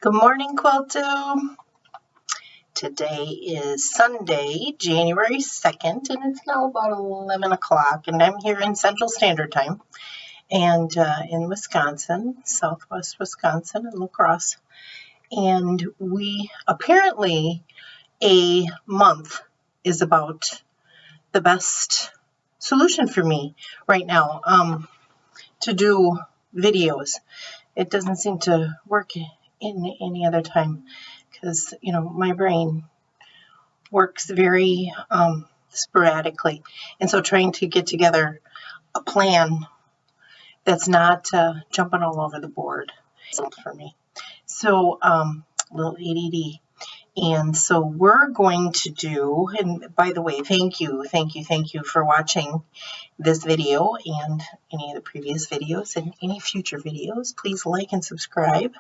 Good morning, Quilto. Today is Sunday, January 2nd, and it's now about 11 o'clock, and I'm here in Central Standard Time, and in Wisconsin, southwest Wisconsin, in La Crosse. And we apparently a month is about the best solution for me right now to do videos. It doesn't seem to work in any other time because, you know, my brain works very sporadically. And so trying to get together a plan that's not jumping all over the board for me. So a little ADD. And so we're going to do, and by the way, thank you for watching this video and any of the previous videos and any future videos. Please like and subscribe.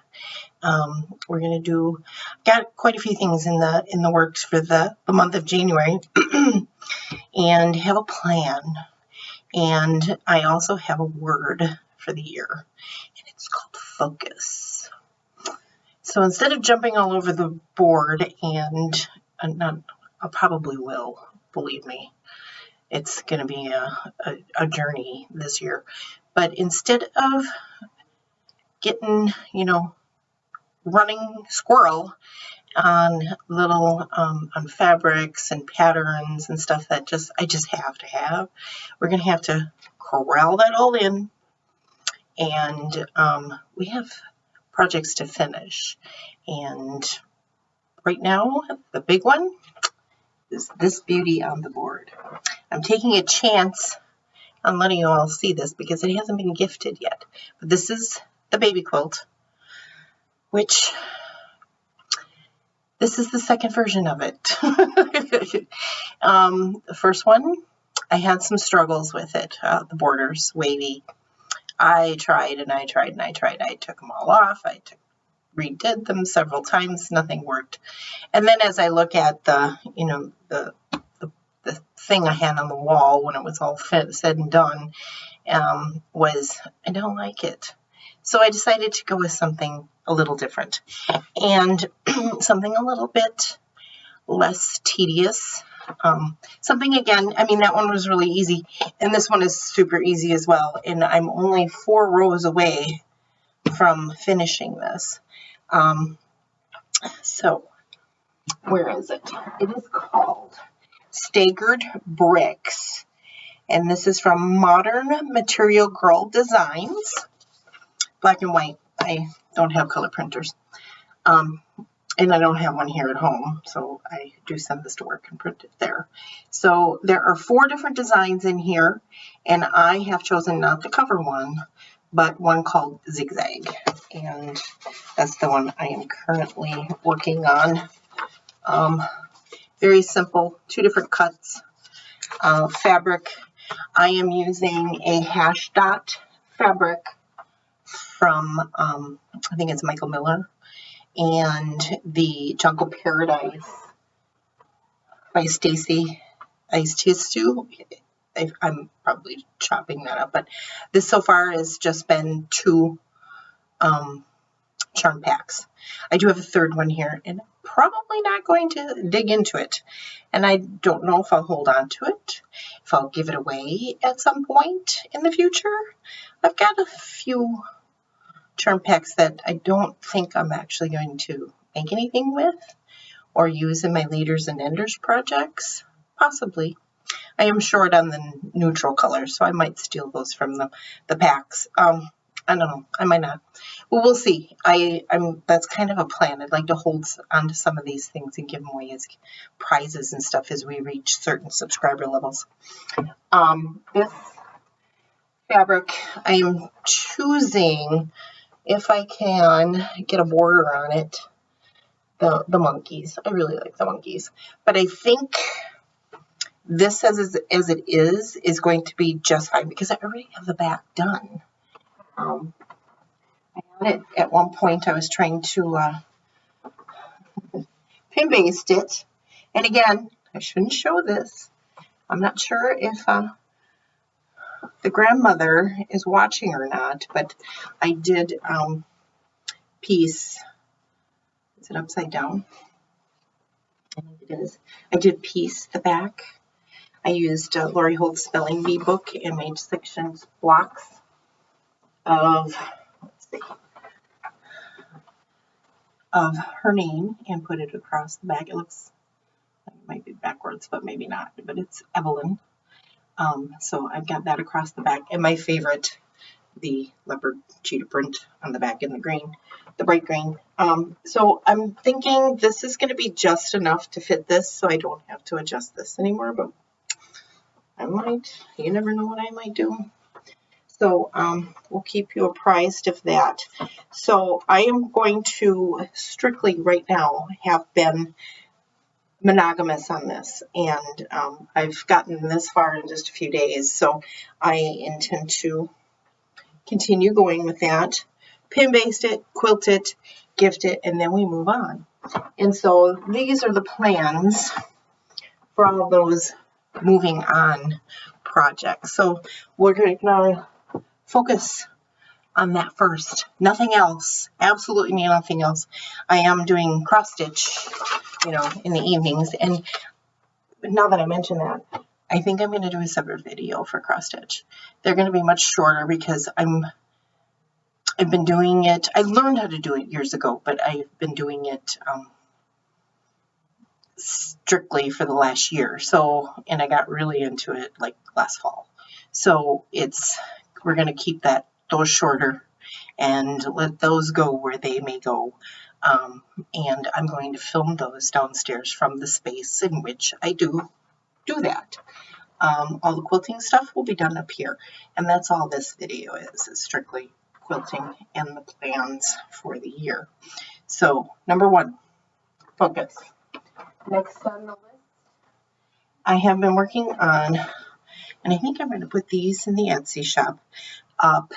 We're going to do, got quite a few things in the works for the month of January and have a plan. And I also have a word for the year, and it's called focus. So instead of jumping all over the board, and I probably will, believe me, it's going to be a journey this year. But instead of getting, running squirrel on little on fabrics and patterns and stuff that I just have to have, we're going to have to corral that all in, and we have projects to finish. And right now, the big one is this beauty on the board. I'm taking a chance on letting you all see this because it hasn't been gifted yet. But this is the baby quilt, which this is the second version of it. The first one, I had some struggles with it. The borders, wavy. I tried and I tried and I tried. I took them all off. I redid them several times. Nothing worked. And then as I look at the thing I had on the wall when it was all said and done, was I don't like it. So I decided to go with something a little different and something a little bit less tedious. Something, again, I mean, that one was really easy, and this one is super easy as well, and I'm only 4 rows away from finishing this. So where is it? It is called Staggered Bricks, and this is from Modern Material Girl Designs. Black and white. I don't have color printers. And I don't have one here at home, so I do send this to work and print it there. So there are 4 different designs in here, and I have chosen not the cover one, but one called Zigzag. And that's the one I am currently working on. Very simple, 2 different cuts. Fabric, I am using a hash dot fabric from, I think it's Michael Miller, and the Jungle Paradise by Stacy Ististu. I'm probably chopping that up, but this so far has just been 2 charm packs. I do have a third one here, and I'm probably not going to dig into it. And I don't know if I'll hold on to it, if I'll give it away at some point in the future. I've got a few charm packs that I don't think I'm actually going to make anything with or use in my leaders and enders projects. Possibly. I am short on the neutral colors, so I might steal those from the packs. I don't know. I might not. Well, we'll see. That's kind of a plan. I'd like to hold on to some of these things and give them away as prizes and stuff as we reach certain subscriber levels. This fabric, I am choosing, if I can get a border on it, the monkeys. I really like the monkeys. But I think this, as it is going to be just fine because I already have the back done. I had it at one point. I was trying to pin baste it. And again, I shouldn't show this. I'm not sure if the grandmother is watching or not, but I did piece Is it upside down? I think it is. I did piece the back. I used Lori Holt's spelling bee book and made sections blocks of, let's see, of her name and put it across the back. It looks like it might be backwards, but maybe not. But it's Evelyn. So I've got that across the back. And my favorite, the leopard cheetah print on the back in the green, the bright green. So I'm thinking this is going to be just enough to fit this, so I don't have to adjust this anymore, but I might. You never know what I might do. So we'll keep you apprised of that. So I am going to strictly right now have been monogamous on this, and I've gotten this far in just a few days, so I intend to continue going with that. Pin baste it, quilt it, gift it, and then we move on. And so these are the plans for all those moving on projects. So we're going to focus on that first. Nothing else. Absolutely nothing else. I am doing cross stitch, you know, in the evenings. And now that I mention that, I think I'm going to do a separate video for cross stitch. They're going to be much shorter because I've been doing it. I learned how to do it years ago, but I've been doing it strictly for the last year. So, and I got really into it like last fall. So we're going to keep those shorter and let those go where they may go. And I'm going to film those downstairs from the space in which I do that. All the quilting stuff will be done up here. And that's all this video is strictly quilting and the plans for the year. So, number one, focus. Next on the list, I have been working on, and I think I'm going to put these in the Etsy shop,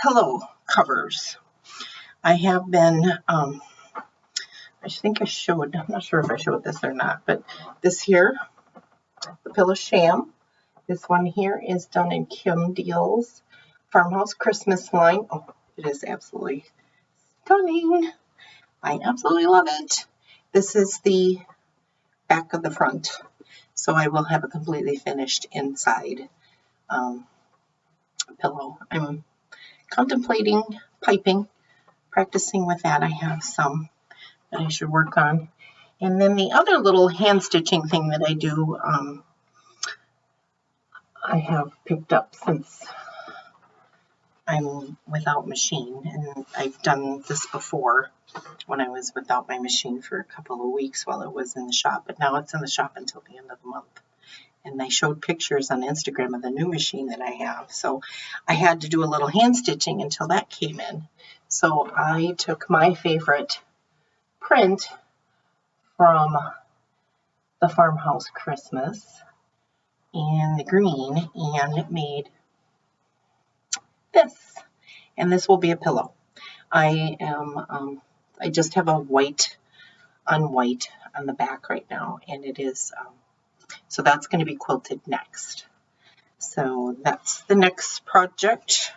pillow covers. I have been, I think I showed, I'm not sure if I showed this or not, but this here, the Pillow Sham. This one here is done in Kim Deal's Farmhouse Christmas line. Oh, it is absolutely stunning. I absolutely love it. This is the back of the front. So I will have a completely finished inside pillow. I'm contemplating piping, practicing with that. I have some that I should work on. And then the other little hand stitching thing that I do, I have picked up since I'm without machine, and I've done this before when I was without my machine for a couple of weeks while it was in the shop, but now it's in the shop until the end of the month. And they showed pictures on Instagram of the new machine that I have, so I had to do a little hand stitching until that came in. So I took my favorite print from the Farmhouse Christmas in the green and made this, and this will be a pillow. I just have a white on white on the back right now, and it is so that's going to be quilted next. So that's the next project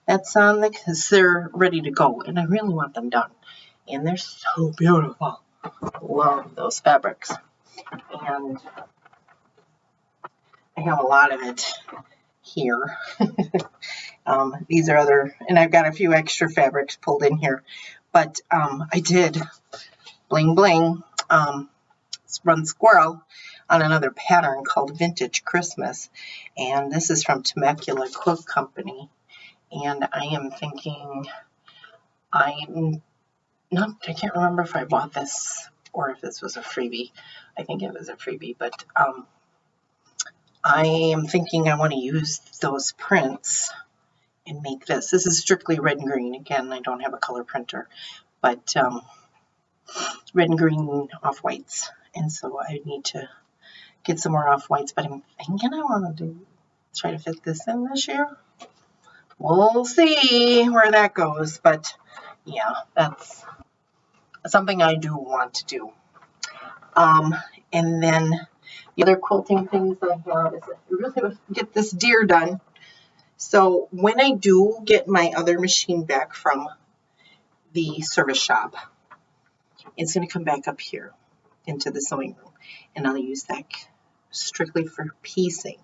that's on because they're ready to go, and I really want them done, and they're so beautiful. Love those fabrics, and I have a lot of it here. These are other, and I've got a few extra fabrics pulled in here, but I did bling bling run squirrel on another pattern called Vintage Christmas, and this is from Temecula Quilt Company, and I am thinking I can't remember if I bought this or if this was a freebie. I think it was a freebie, but I am thinking I want to use those prints and make this. This is strictly red and green. Again, I don't have a color printer, but red and green off-whites. And so I need to get some more off-whites, but I'm thinking I want to try to fit this in this year. We'll see where that goes, but yeah, that's something I do want to do. And then the other quilting things I have is I really want to get this deer done. So when I do get my other machine back from the service shop, It's going to come back up here into the sewing room, and I'll use that strictly for piecing.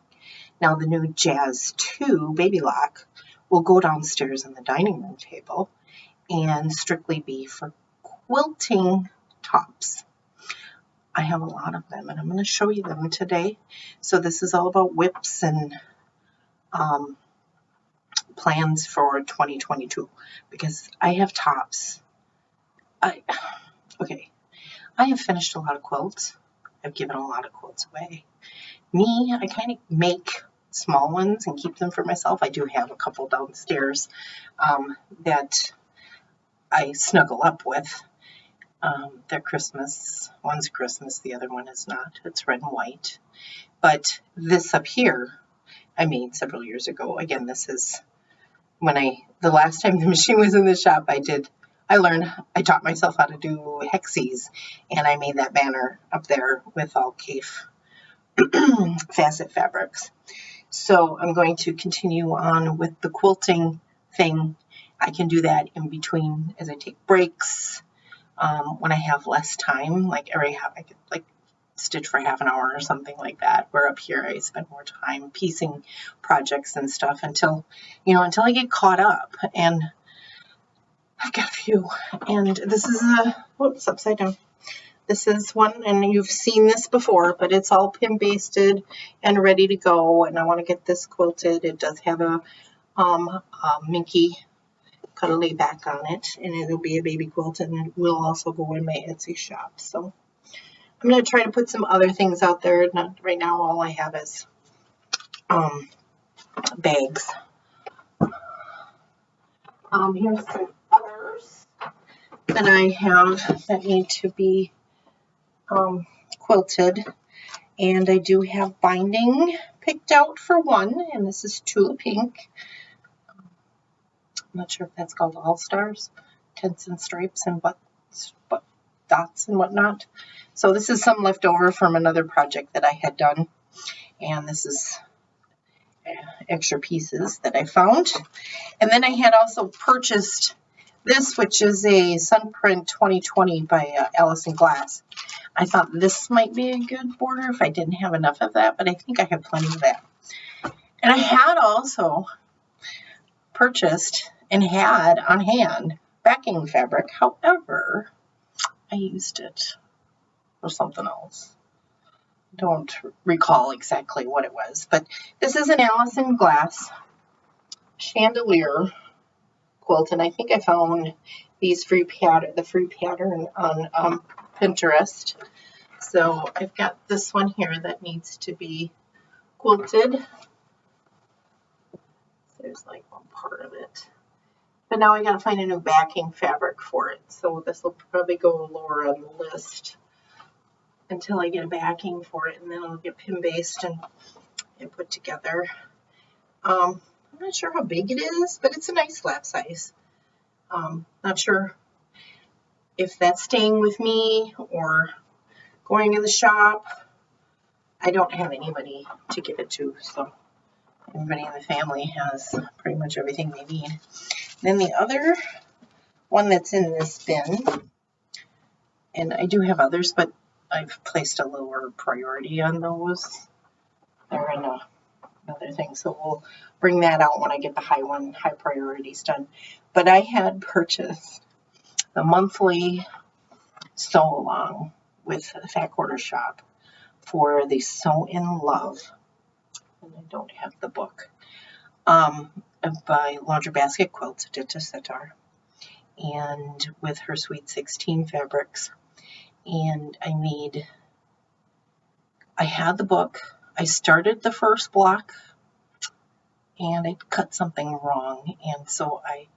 Now the new Jazz 2 baby lock will go downstairs on the dining room table and strictly be for quilting tops. I have a lot of them, and I'm going to show you them today. So this is all about whips and plans for 2022, because I have tops. Okay, I have finished a lot of quilts. I've given a lot of quilts away. Me, I kind of make small ones and keep them for myself. I do have a couple downstairs that I snuggle up with. They're Christmas. One's Christmas, the other one is not. It's red and white. But this up here, I made several years ago. Again, this is when the last time the machine was in the shop, I taught myself how to do Hexis, and I made that banner up there with all Cafe facet fabrics. So I'm going to continue on with the quilting thing. I can do that in between as I take breaks, when I have less time, like I could like stitch for half an hour or something like that. Where up here I spend more time piecing projects and stuff until I get caught up. And I've got a few. And this is whoops, upside down. This is one, and you've seen this before, but it's all pin basted and ready to go. And I want to get this quilted. It does have a minky cuddly back on it, and it'll be a baby quilt, and it will also go in my Etsy shop. So I'm going to try to put some other things out there. Not right now. All I have is bags. Here's some others that I have that need to be quilted, and I do have binding picked out for one, and this is Tulip Pink. I'm not sure if that's called All Stars, Tents and Stripes and dots and whatnot. So this is some leftover from another project that I had done, and this is extra pieces that I found. And then I had also purchased this, which is a Sunprint 2020 by Allison Glass. I thought this might be a good border if I didn't have enough of that, but I think I have plenty of that. And I had also purchased and had on hand backing fabric. However, I used it for something else. Don't recall exactly what it was, but this is an Allison Glass chandelier quilt, and I think I found the free pattern on Pinterest. So I've got this one here that needs to be quilted. There's like one part of it, but now I gotta find a new backing fabric for it. So this will probably go lower on the list until I get a backing for it, and then it'll get pin based and put together. I'm not sure how big it is, but it's a nice lap size. Not sure if that's staying with me or going in the shop. I don't have anybody to give it to, so everybody in the family has pretty much everything they need. Then the other one that's in this bin, and I do have others, but I've placed a lower priority on those. They're in another thing, so we'll bring that out when I get the high priorities done. But I had purchased the monthly sew along with the Fat Quarter Shop for the Sew in Love, and I don't have the book, by Laundry Basket Quilts, Ditta Sitar, and with her Sweet 16 fabrics. And I had the book. I started the first block and I cut something wrong, and so I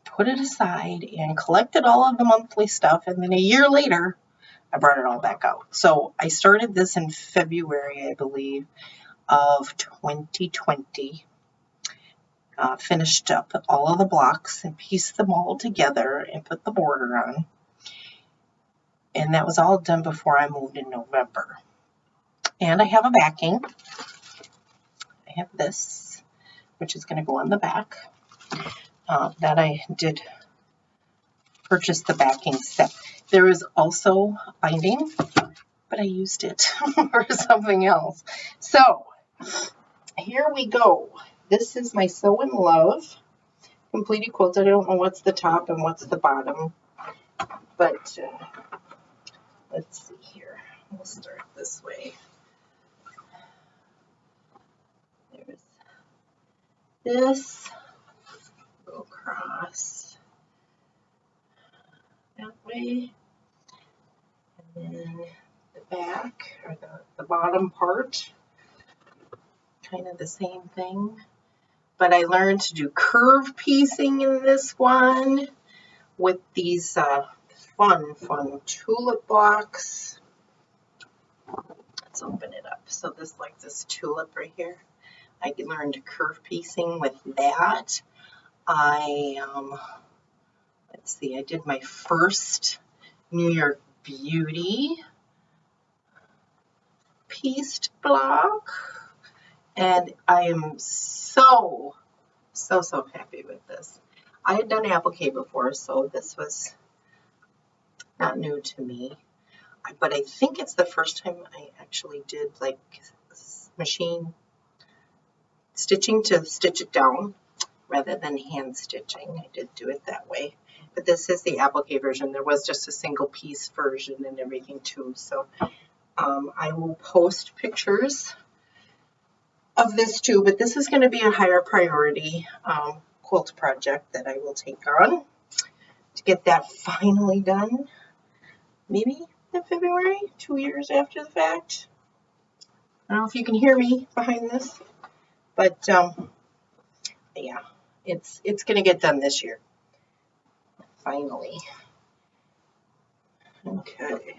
put it aside and collected all of the monthly stuff, and then a year later I brought it all back out. So I started this in February, I believe, of 2020. Finished up all of the blocks and pieced them all together and put the border on. And that was all done before I moved in November. And I have a backing. I have this, which is going to go on the back, that I did purchased the backing set. There is also binding, but I used it for something else. So here we go. This is my Sew in Love completed quilt. I don't know what's the top and what's the bottom, but let's see here. We'll start this way. There's this. Go across that way. And then the back, or the bottom part, kind of the same thing. But I learned to do curve piecing in this one with these fun tulip blocks. Let's open it up. So this, like this tulip right here, I learned curve piecing with that. Let's see, I did my first New York Beauty pieced block, and I am so happy with this. I had done applique before, so this was not new to me, but I think it's the first time I actually did like machine stitching to stitch it down rather than hand stitching. I did do it that way, but this is the applique version. There was just a single piece version and everything too, so I will post pictures of this too, but this is going to be a higher priority quilt project that I will take on to get that finally done, maybe in February, 2 years after the fact. I don't know if you can hear me behind this, but yeah, it's going to get done this year, finally. Okay.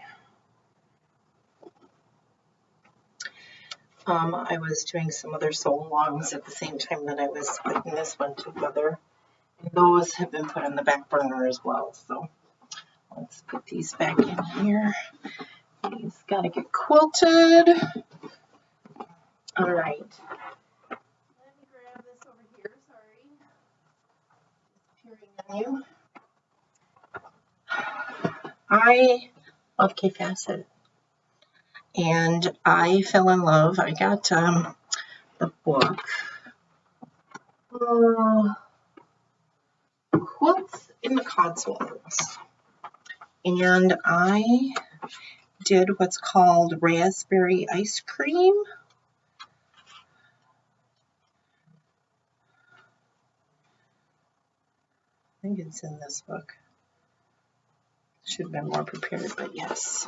I was doing some other sew-alongs at the same time that I was putting this one together. And those have been put on the back burner as well. So let's put these back in here. These got to get quilted. All right. Let me grab this over here. Sorry. Appearing on you. I love K-Facet. And I fell in love. I got the book, Quilts in the Cotswolds. And I did what's called raspberry ice cream. I think it's in this book. Should have been more prepared, but yes.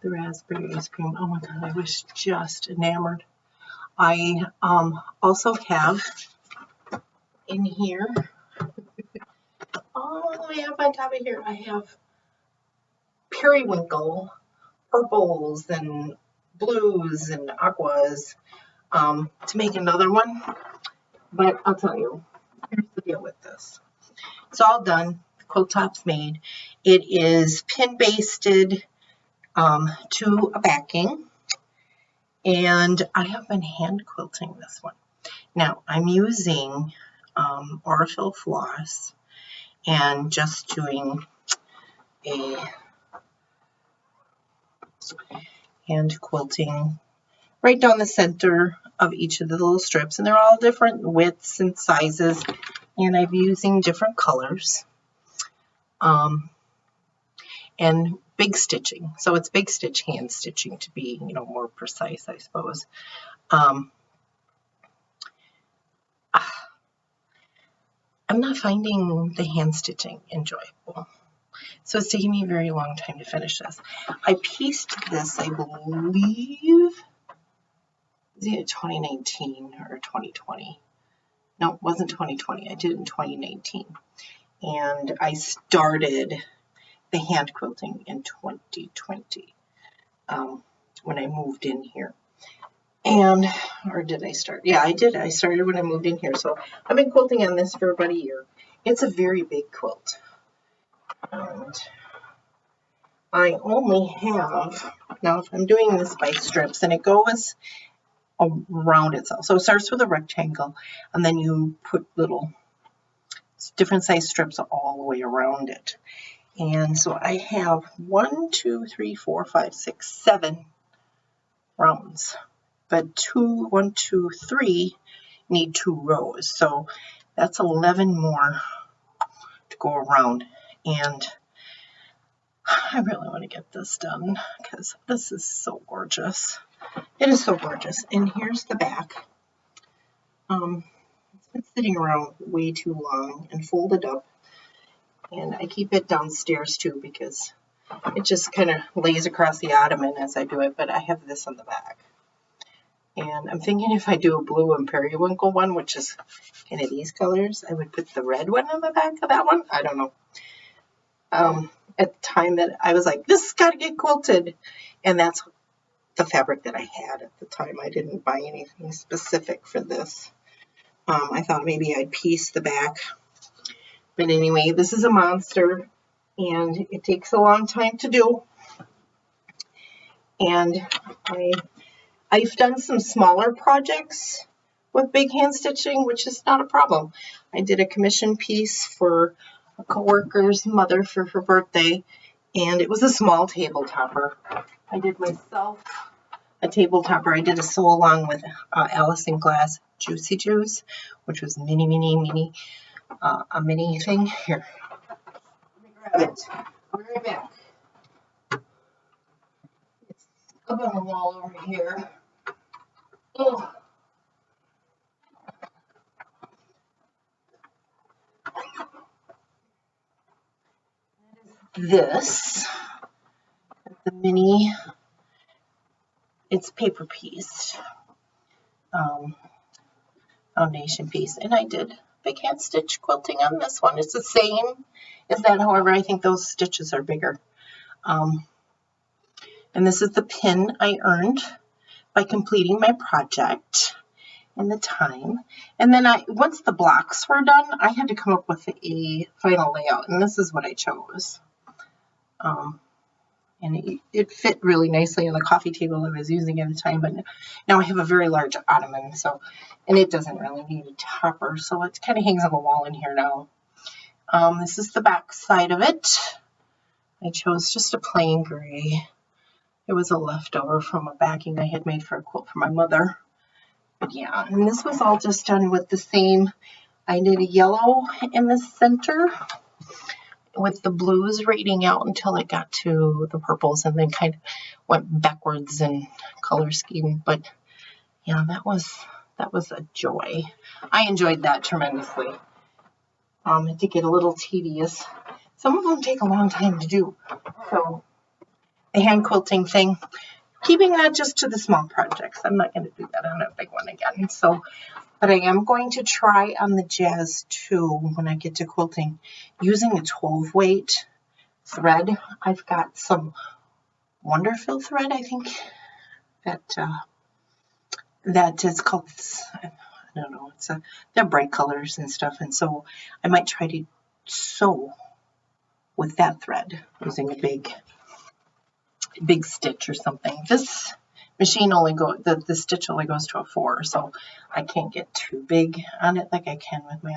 The raspberry ice cream. Oh my God, I was just enamored. I also have in here, all the way up on top of here, I have periwinkle purples and blues and aquas to make another one. But I'll tell you, here's the deal with this. It's all done. The quilt top's made. It is pin basted to a backing, and I have been hand quilting this one. Now I'm using Aurifil floss and just doing a hand quilting right down the center of each of the little strips, and they're all different widths and sizes, and I'm using different colors and big stitching. So it's big stitch hand stitching to be, more precise, I suppose. I'm not finding the hand stitching enjoyable. So it's taking me a very long time to finish this. I pieced this, I believe, was it 2019 or 2020? No, it wasn't 2020. I did it in 2019. And I started the hand quilting in 2020 when I moved in here. Or did I start? Yeah, I did. I started when I moved in here. So I've been quilting on this for about a year. It's a very big quilt. And I only have, now if I'm doing this by strips, and it goes around itself. So it starts with a rectangle, and then you put little different size strips all the way around it. And so I have 1, 2, 3, 4, 5, 6, 7 rounds, but 1, 2, 3 need 2 rows. So that's 11 more to go around. And I really want to get this done because this is so gorgeous. It is so gorgeous. And here's the back. It's been sitting around way too long and folded up. And I keep it downstairs too because it just kind of lays across the ottoman as I do it. But I have this on the back. And I'm thinking if I do a blue and periwinkle one, which is kind of these colors, I would put the red one on the back of that one. I don't know. At the time that I was like, this has got to get quilted. And that's the fabric that I had at the time. I didn't buy anything specific for this. I thought maybe I'd piece the back. But anyway, this is a monster. And it takes a long time to do. And I've done some smaller projects with big hand stitching, which is not a problem. I did a commission piece for a coworker's mother for her birthday, and it was a small table topper. I did myself a table topper. I did a sew along with Allison Glass Juicy Juice, which was a mini thing. Here, let me grab it. I'll be right back. It's up on the wall over here. Oh. This, the mini, it's paper piece, foundation piece, and I did big hand stitch quilting on this one. It's the same as that, however, I think those stitches are bigger. And this is the pin I earned by completing my project in the time. And then once the blocks were done, I had to come up with a final layout, and this is what I chose. And it fit really nicely on the coffee table I was using at the time, but now I have a very large ottoman, and it doesn't really need a topper, so it kind of hangs on the wall in here now. This is the back side of it. I chose just a plain gray. It was a leftover from a backing I had made for a quilt for my mother. But yeah, and this was all just done with the same. I did a yellow in the center with the blues rating out until it got to the purples, and then kind of went backwards in color scheme. But yeah, that was a joy. I enjoyed that tremendously. It did get a little tedious. Some of them take a long time to do. So the hand quilting thing, keeping that just to the small projects. I'm not going to do that on a big one again. But I am going to try on the Jazz too when I get to quilting using a 12 weight thread. I've got some Wonderful thread, I think that is called, I don't know, they're bright colors and stuff, and so I might try to sew with that thread using a big stitch or something. This machine the stitch only goes to a 4, so I can't get too big on it like I can with my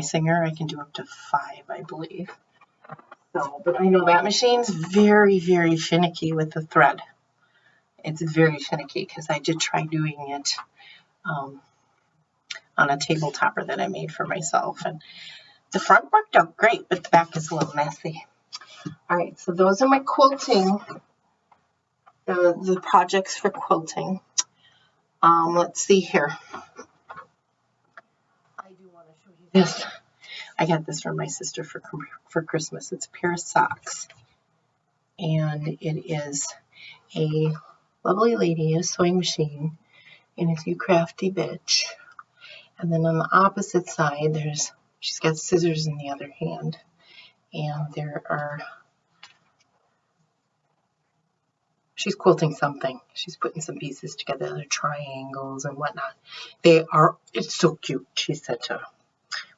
Singer. I can do up to 5, I believe. So, but I know that machine's very, very finicky with the thread. It's very finicky because I did try doing it on a table topper that I made for myself, and the front worked out great, but the back is a little messy. All right, so those are my quilting. The projects for quilting. Let's see here. I do want to show you this. I got this from my sister for Christmas. It's a pair of socks, and it is a lovely lady, a sewing machine, and it's You Crafty Bitch. And then on the opposite side, she's got scissors in the other hand, and she's quilting something. She's putting some pieces together, they're triangles and whatnot. It's so cute. She said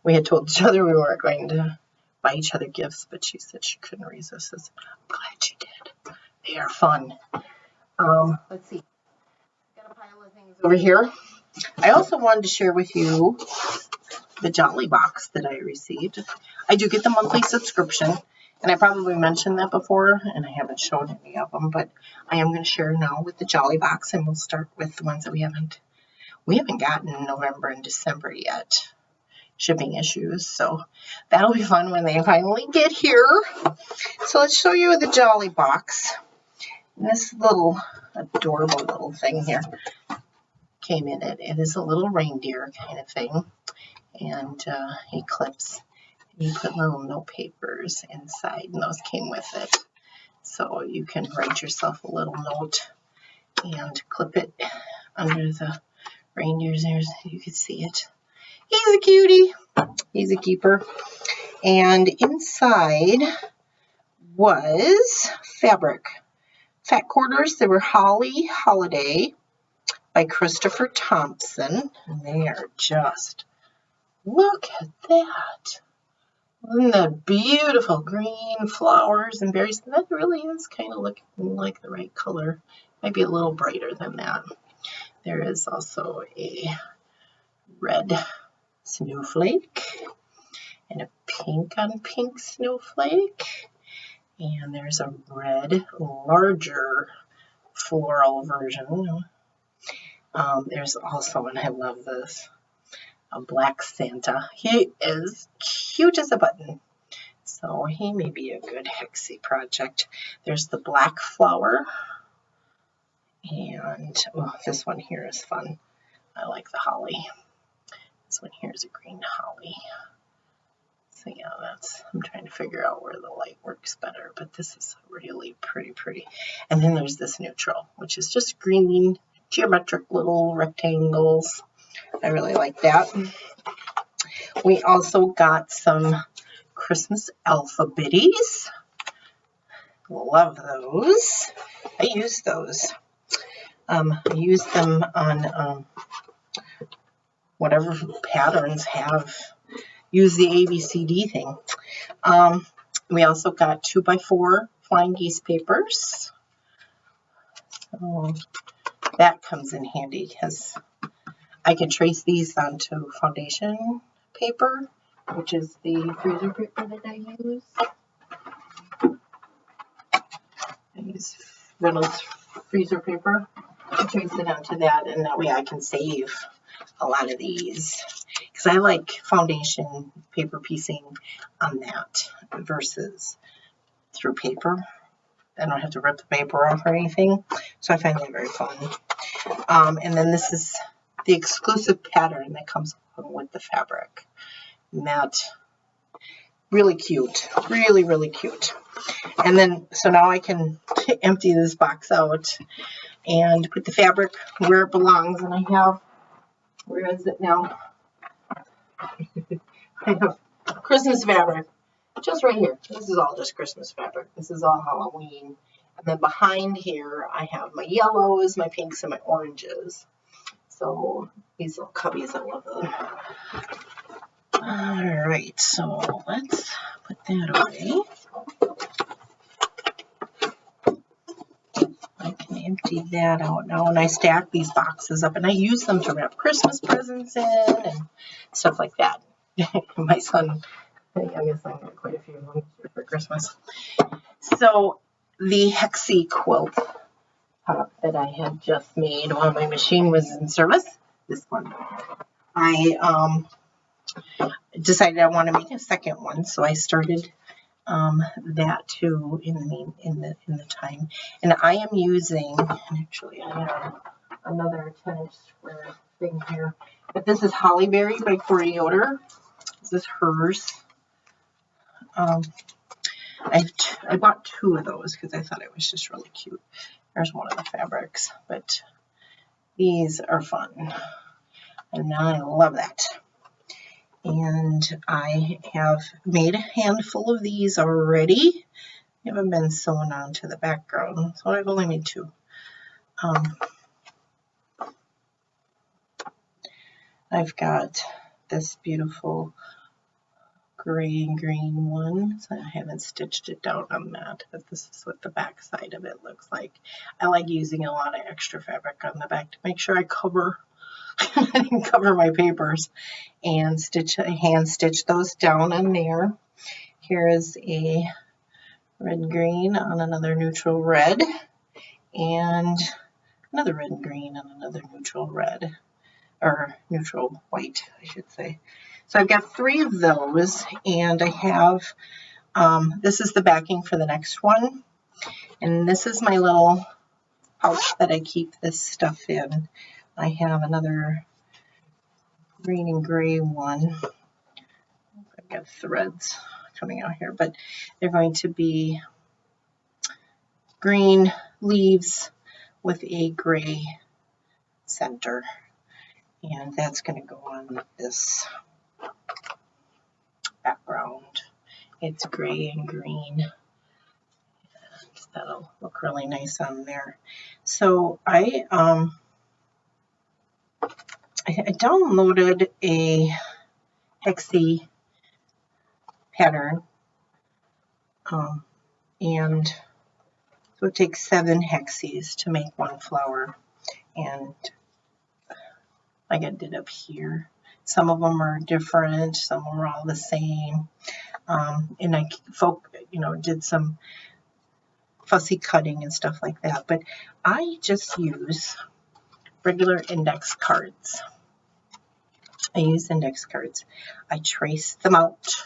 we had told each other we weren't going to buy each other gifts, but she said she couldn't resist this. I'm glad she did. They are fun. Let's see. Got a pile of things over here. I also wanted to share with you the Jolly box that I received. I do get the monthly subscription, and I probably mentioned that before, and I haven't shown any of them, but I am going to share now with the Jolly box, and we'll start with the ones that we haven't gotten in November and December yet. Shipping issues, so that'll be fun when they finally get here. So let's show you the Jolly box. And this little adorable little thing here came in it. It is a little reindeer kind of thing, and it clips. You put little note papers inside, and those came with it. So you can write yourself a little note and clip it under the reindeer's ears so you can see it. He's a cutie. He's a keeper. And inside was fabric. Fat quarters. They were Holly Holiday by Christopher Thompson. And they are just, look at that. Isn't that beautiful? Green flowers and berries. That really is kind of looking like the right color. Might be a little brighter than that. There is also a red snowflake and a pink on pink snowflake. And there's a red, larger floral version. There's also, and I love this, a black Santa. He is cute as a button. So he may be a good Hexi project. There's the black flower. And this one here is fun. I like the holly. This one here is a green holly. So yeah, I'm trying to figure out where the light works better, but this is really pretty. And then there's this neutral, which is just green, geometric little rectangles. I really like that. We also got some Christmas alphabetties. Love those. I use those. I use them on whatever patterns have use the ABCD thing. We also got 2x4 flying geese papers. So that comes in handy because I can trace these onto foundation paper, which is the freezer paper that I use. I use Reynolds freezer paper to trace it onto that, and that way I can save a lot of these. Because I like foundation paper piecing on that versus through paper. I don't have to rip the paper off or anything. So I find that very fun. And then this is the exclusive pattern that comes with the fabric. And that, really cute. Really cute. And then, so now I can empty this box out and put the fabric where it belongs. And I have, where is it now? I have Christmas fabric just right here. This is all just Christmas fabric. This is all Halloween. And then behind here, I have my yellows, my pinks, and my oranges. So these little cubbies, I love them. All right, so let's put that away. I can empty that out now, and I stack these boxes up, and I use them to wrap Christmas presents in and stuff like that. My son, I guess I got quite a few of them for Christmas. So the Hexi quilt top that I had just made while my machine was in service, this one, I decided I want to make a second one, so I started that too in the time. And I am using, and actually I have another 10-inch square thing here, but this is Hollyberry by Corey Yoder. This is hers. I bought 2 of those because I thought it was just really cute. There's one of the fabrics, but these are fun, and I love that. And I have made a handful of these already. They haven't been sewn onto the background, so I've only made 2. I've got this beautiful gray and green one, so I haven't stitched it down on that, but this is what the back side of it looks like. I like using a lot of extra fabric on the back to make sure I cover I didn't cover my papers, and hand stitch those down on there. Here is a red green on another neutral red, and another red and green on another neutral red, or neutral white, I should say. So I've got 3 of those, and I have, this is the backing for the next one, and this is my little pouch that I keep this stuff in. I have another green and gray one. I've got threads coming out here, but they're going to be green leaves with a gray center, and that's going to go on this background. It's gray and green. That'll look really nice on there. So I downloaded a Hexi pattern, and so it takes 7 hexes to make 1 flower, and like I did up here, some of them are different, some of them are all the same, and I did some fussy cutting and stuff like that, but I just use regular index cards. I use index cards. I trace them out.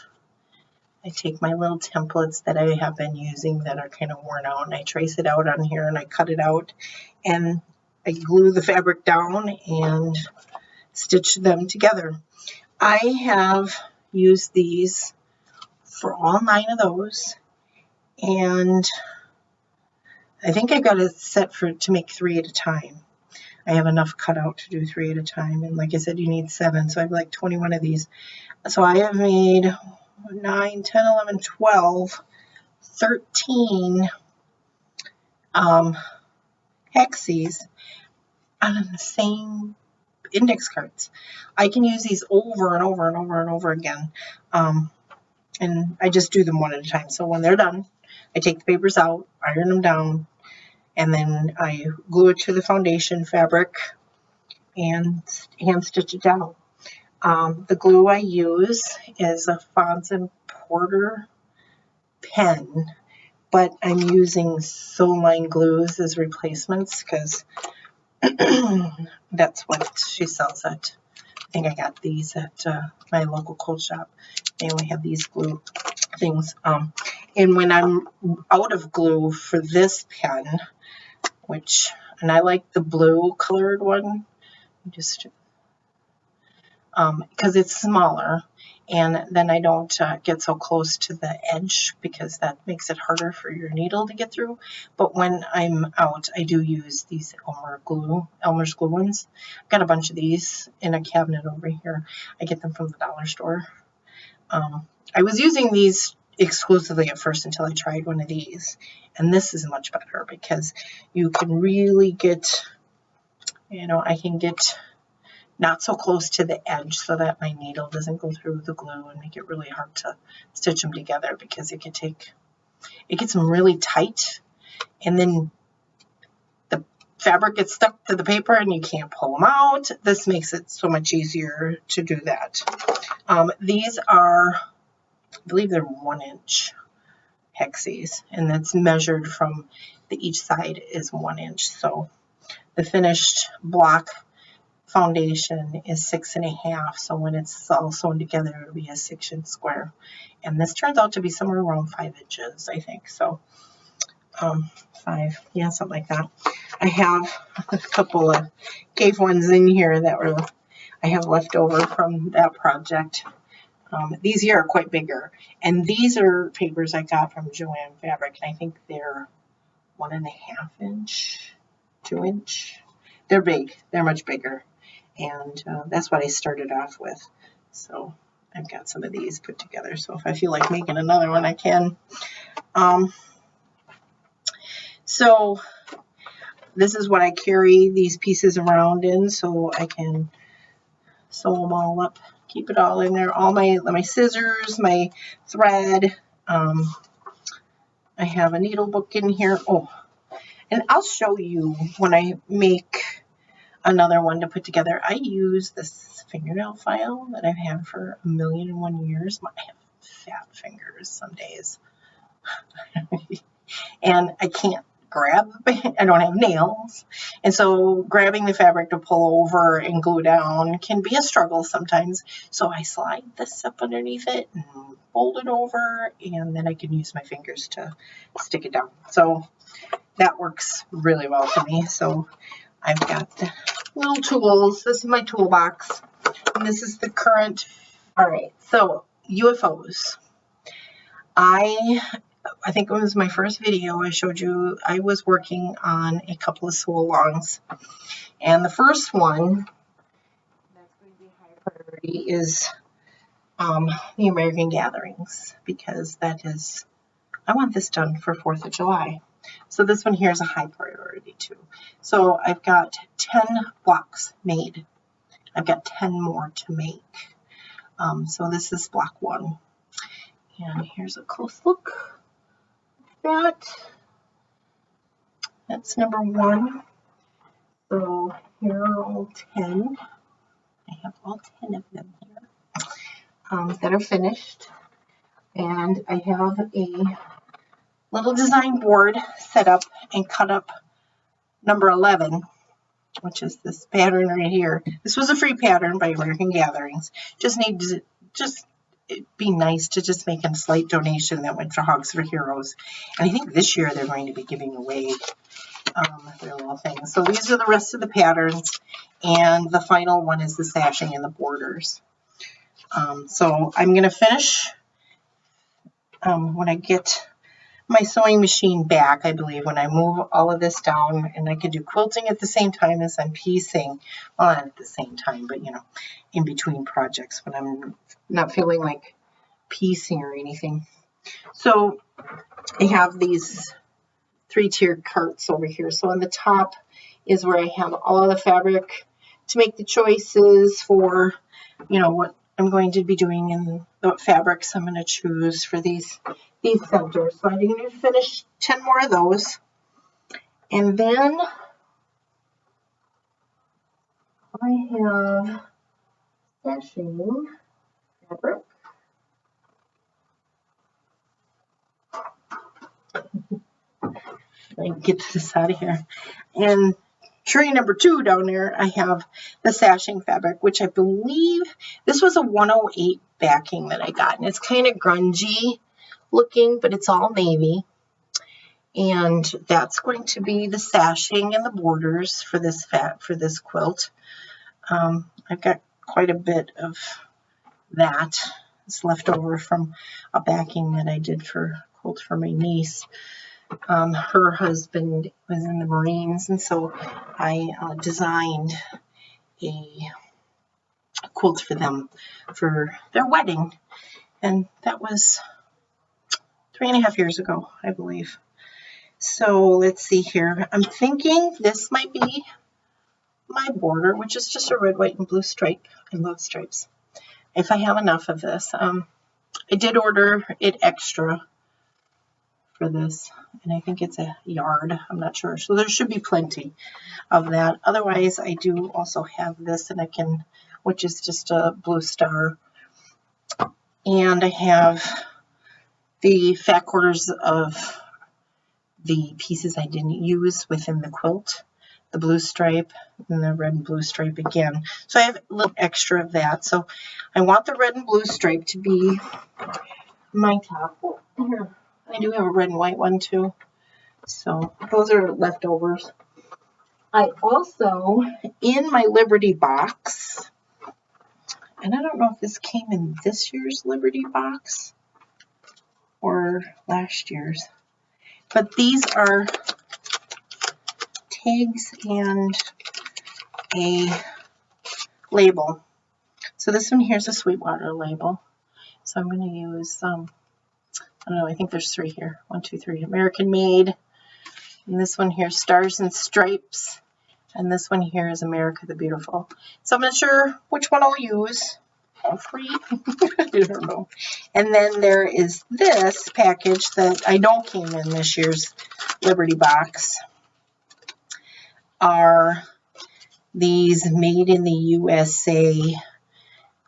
I take my little templates that I have been using that are kind of worn out, and I trace it out on here, and I cut it out, and I glue the fabric down and stitch them together. I have used these for all 9 of those, and I think I got it set to make 3 at a time. I have enough cut out to do 3 at a time, and like I said, you need 7, so I have like 21 of these. So I have made 9, 10, 11, 12, 13 hexes on the same index cards. I can use these over and over and over and over again, and I just do them one at a time. So when they're done, I take the papers out, iron them down, and then I glue it to the foundation fabric and hand stitch it down. The glue I use is a Fons and Porter pen, but I'm using Soline glues as replacements because that's what she sells at. I think I got these at my local quilt shop. They only have these glue things. And when I'm out of glue for this pen, and I like the blue colored one, just because it's smaller, and then I don't get so close to the edge because that makes it harder for your needle to get through. But when I'm out, I do use these Elmer's glue ones. I've got a bunch of these in a cabinet over here. I get them from the dollar store. I was using these exclusively at first until I tried one of these, and this is much better because you can really get, I can get not so close to the edge so that my needle doesn't go through the glue and make it really hard to stitch them together, because it gets them really tight, and then the fabric gets stuck to the paper and you can't pull them out. This makes it so much easier to do that. These are, I believe they're 1-inch hexes, and that's measured from each side is 1 inch. So the finished block foundation is 6.5, so when it's all sewn together, it'll be a 6-inch square, and this turns out to be somewhere around 5 inches, I think. So 5, yeah, something like that. I have a couple of cave ones in here that I have left over from that project. These here are quite bigger, and these are papers I got from Joann Fabric, and I think they're 1.5 inch, 2 inch. They're big. They're much bigger. And that's what I started off with. So I've got some of these put together. So if I feel like making another one, I can. So this is what I carry these pieces around in, so I can sew them all up, keep it all in there. All my scissors, my thread. I have a needle book in here. Oh, and I'll show you when I make another one to put together. I use this fingernail file that I've had for 1,000,001 years. I have fat fingers some days. And I can't grab, I don't have nails. And so grabbing the fabric to pull over and glue down can be a struggle sometimes. So I slide this up underneath it and fold it over, and then I can use my fingers to stick it down. So that works really well for me. So I've got the little tools. This is my toolbox, and this is the current. All right, so UFOs. I think it was my first video I showed you. I was working on a couple of sew-alongs, and the first one that's going to be high priority is the American gatherings, because that is, I want this done for 4th of July. So this one here is a high priority too. So I've got 10 blocks made. I've got 10 more to make. So this is block 1. And here's a close look at that. That's number 1. So here are all 10. I have all 10 of them here that are finished. And I have a little design board set up and cut up number 11, which is this pattern right here. This was a free pattern by American Gatherings. It'd be nice to just make a slight donation that went to Hogs for Heroes. And I think this year they're going to be giving away their little things. So these are the rest of the patterns, and the final one is the sashing and the borders. So I'm going to finish when I get my sewing machine back, I believe, when I move all of this down, and I can do quilting at the same time as I'm piecing. Well, not at the same time, but you know, in between projects when I'm not feeling like piecing or anything. So I have these 3-tiered carts over here. So on the top is where I have all of the fabric to make the choices for, you know, what I'm going to be doing and what fabrics I'm going to choose for these centers. So I'm going to finish 10 more of those. And then I have stashing fabric. I can get this out of here. And tray number 2 down there, I have the sashing fabric, which I believe this was a 108 backing that I got. And it's kind of grungy looking, but it's all navy. And that's going to be the sashing and the borders for this quilt. I've got quite a bit of that. It's left over from a backing that I did for a quilt for my niece. Her husband was in the Marines, and so I designed a quilt for them for their wedding. And that was 3.5 years ago, I believe. So let's see here. I'm thinking this might be my border, which is just a red, white, and blue stripe. I love stripes. If I have enough of this. I did order it extra for this, and I think it's a yard. I'm not sure. So there should be plenty of that. Otherwise, I do also have this, and which is just a blue star. And I have the fat quarters of the pieces I didn't use within the quilt, the blue stripe and the red and blue stripe again. So I have a little extra of that. So I want the red and blue stripe to be my top. Oh, here, I do have a red and white one too. So those are leftovers. I also, in my Liberty box, and I don't know if this came in this year's Liberty box or last year's, but these are tags and a label. So this one here is a Sweetwater label. So I'm going to use, I don't know, I think there's 3 here. 1, 2, 3. American Made. And this one here, Stars and Stripes. And this one here is America the Beautiful. So I'm not sure which one I'll use. All 3. I don't know. And then there is this package that I know came in this year's Liberty box. Are these made in the USA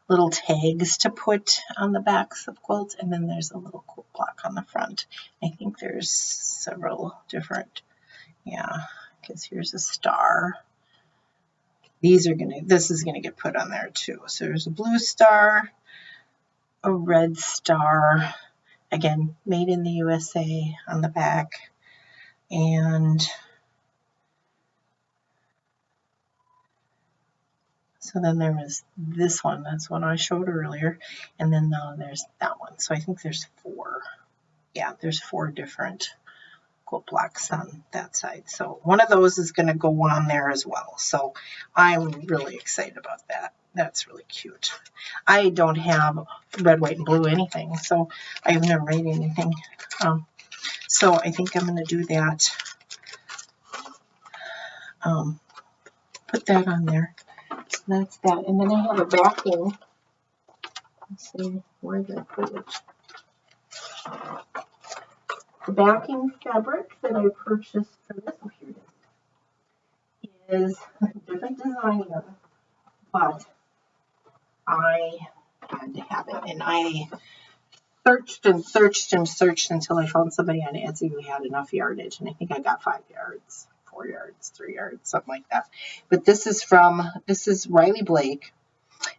little tags to put on the backs of quilts, and then there's a little quilt block on the front. I think there's several different, yeah, because here's a star. This is gonna get put on there too. So there's a blue star, a red star, again, made in the USA on the back, and so then there was this one, that's one I showed earlier, and then there's that one. So I think there's 4. Yeah, there's 4 different quilt blocks on that side. So one of those is going to go on there as well. So I'm really excited about that. That's really cute. I don't have red, white, and blue anything, so I have never made anything. So I think I'm going to do that. Put that on there. So that's that. And then I have a backing. Let's see, where did I put it? The backing fabric that I purchased for this, oh, here it is a different designer, but I had to have it. And I searched and searched and searched until I found somebody on Etsy who had enough yardage. And I think I got 5 yards, 4 yards, 3 yards, something like that. But this is Riley Blake,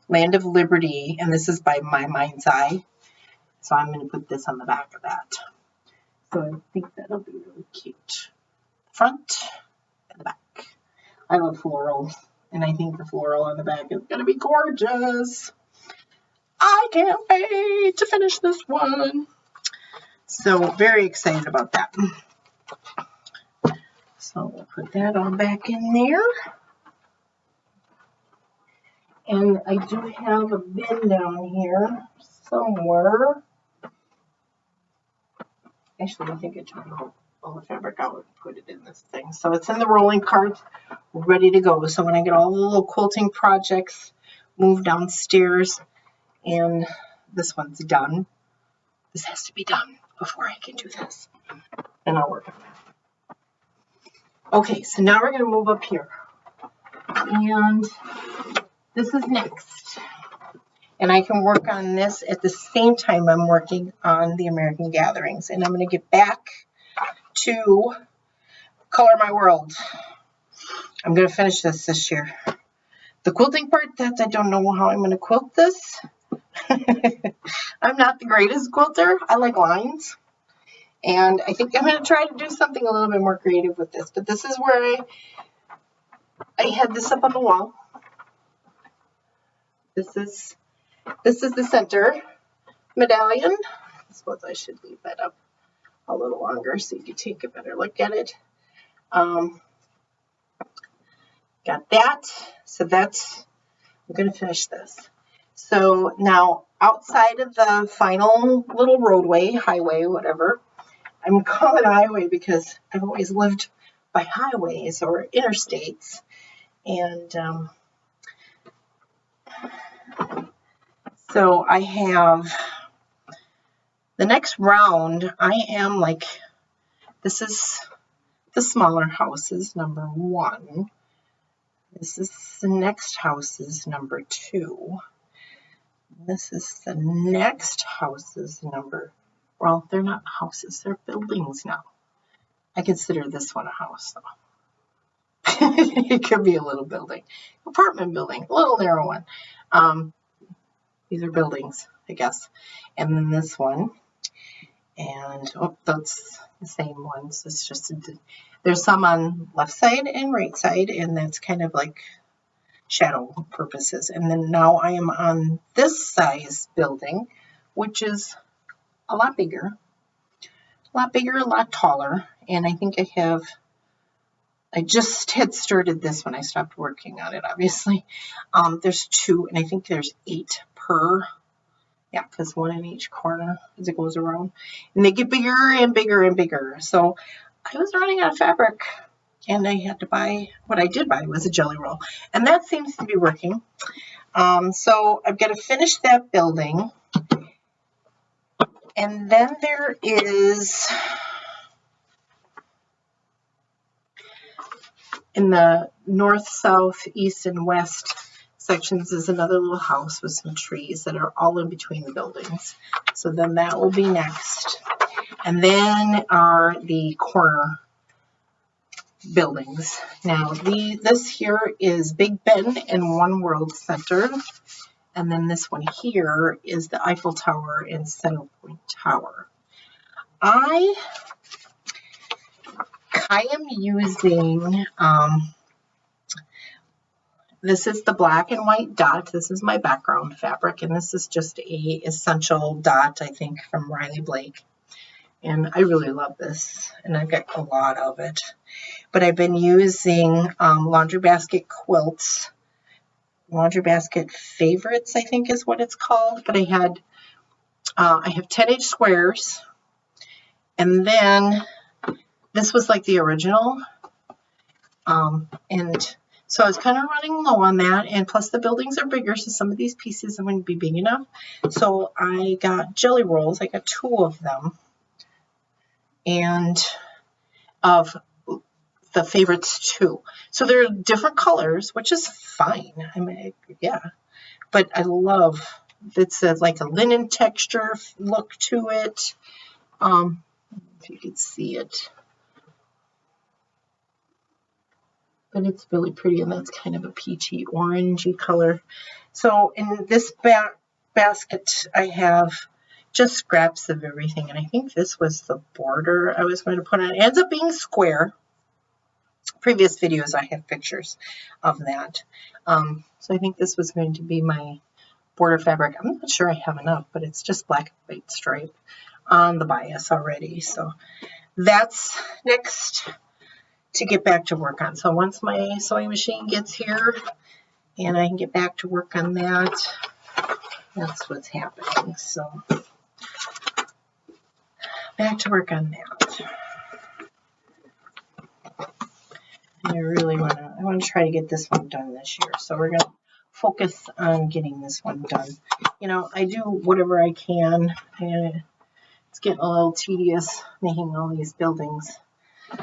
Land of Liberty, and this is by My Mind's Eye. So I'm going to put this on the back of that. So I think that'll be really cute. Front and the back. I love florals, and I think the floral on the back is going to be gorgeous. I can't wait to finish this one. So very excited about that. So we'll put that on back in there. And I do have a bin down here somewhere. Actually, I think I took all the fabric out and put it in this thing. So it's in the rolling cart, ready to go. So when I get all the little quilting projects moved downstairs and this one's done, this has to be done before I can do this. And I'll work on that. Okay, so now we're going to move up here. And this is next. And I can work on this at the same time I'm working on the American Gatherings. And I'm going to get back to Color My World. I'm going to finish this year. The quilting part, I don't know how I'm going to quilt this. I'm not the greatest quilter. I like lines. And I think I'm going to try to do something a little bit more creative with this. But this is where I had this up on the wall. This is the center medallion. I suppose I should leave that up a little longer so you can take a better look at it. Got that. So I'm going to finish this. So now outside of the final little roadway, highway, whatever, I'm calling it a highway because I've always lived by highways or interstates. And so I have the next round. I am like, this is the smaller houses, number 1. This is the next houses, number 2. This is the next houses, well, they're not houses, they're buildings now. I consider this one a house, though. It could be a little building, apartment building, a little narrow one. These are buildings, I guess. And then this one, and that's the same ones. It's just there's some on left side and right side, and that's kind of like shadow purposes. And then now I am on this size building, which is a lot bigger, a lot taller. And I think I just had started this when I stopped working on it, obviously. There's 2, and I think there's 8 per. Yeah, because 1 in each corner as it goes around. And they get bigger and bigger and bigger. So I was running out of fabric, and I had to buy, what I did buy was a jelly roll. And that seems to be working. So I've got to finish that building. And then there is In the north, south, east, and west sections is another little house with some trees that are all in between the buildings. So then that will be next. And then are the corner buildings. Now this here is Big Ben and One World Center. And then this one here is the Eiffel Tower and Centerpoint Tower. I am using, this is the black and white dot. This is my background fabric, and this is just a essential dot, I think, from Riley Blake. And I really love this, and I've got a lot of it. But I've been using Laundry Basket Quilts. Laundry Basket Favorites, I think is what it's called. But I have 10-inch squares, and then this was like the original, and so I was kind of running low on that, and plus the buildings are bigger, so some of these pieces wouldn't be big enough. So I got jelly rolls. I got 2 of them, and of the Favorites 2. So they're different colors, which is fine. I mean, yeah, but I love it's like a linen texture look to it. If you could see it. But it's really pretty, and that's kind of a peachy orangey color. So in this basket, I have just scraps of everything, and I think this was the border I was going to put on. It ends up being square. Previous videos, I have pictures of that. So I think this was going to be my border fabric. I'm not sure I have enough, but it's just black and white stripe on the bias already. So that's next to get back to work on. So once my sewing machine gets here and I can get back to work on that, that's what's happening. So back to work on that. I really want to try to get this one done this year. So we're going to focus on getting this one done. You know, I do whatever I can, and it's getting a little tedious making all these buildings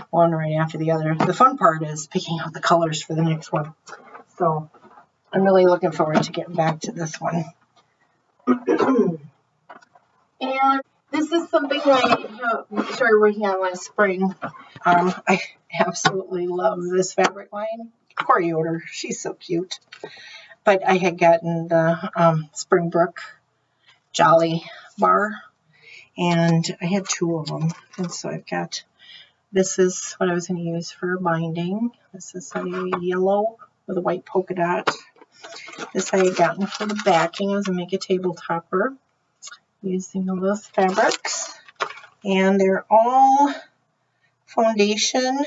one right after the other. The fun part is picking out the colors for the next one. So I'm really looking forward to getting back to this one. And this is something I started working on last spring. I absolutely love this fabric line. Poor Yoder, she's so cute. But I had gotten the Springbrook Jolly Bar, and I had 2 of them. And so I've got, this is what I was going to use for binding. This is a yellow with a white polka dot. This I had gotten for the backing. I was going to make a table topper using all those fabrics. And they're all foundation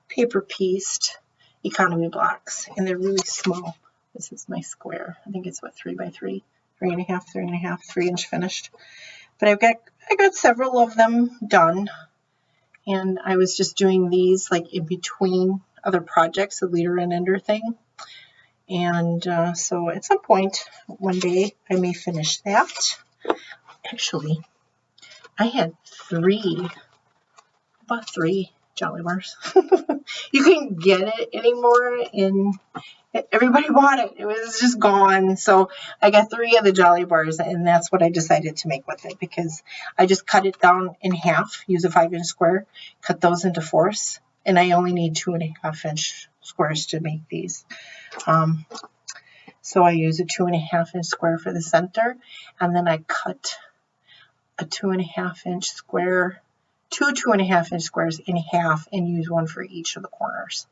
paper pieced economy blocks, and they're really small. This is my square. I think it's what, 3 by 3, 3.5, 3.5, 3-inch finished. But I got several of them done, and I was just doing these like in between other projects, the leader and ender thing. And so at some point one day I may finish that. Actually, I had 3. About 3 Jolly Bars. You couldn't get it anymore, and everybody bought it. It was just gone. So I got 3 of the Jolly Bars, and that's what I decided to make with it, because I just cut it down in half, use a 5-inch square, cut those into 4ths, and I only need 2.5-inch squares to make these. So I use a 2.5-inch square for the center, and then I cut a 2.5-inch square, 2 2.5-inch squares in half, and use 1 for each of the corners.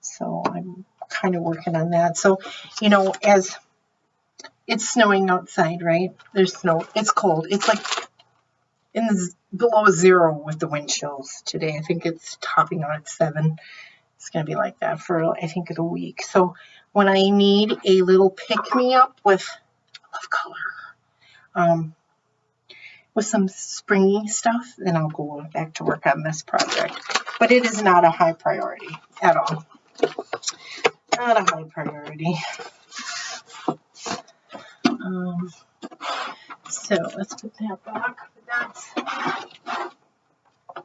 So I'm kind of working on that. So, you know, as it's snowing outside, right? There's snow. It's cold. It's like below 0 with the wind chills today. I think it's topping out at 7. It's going to be like that for, I think, a week. So when I need a little pick-me-up with, I love color, with some springy stuff, then I'll go back to work on this project. But it is not a high priority at all. Not a high priority. So let's put that back. That's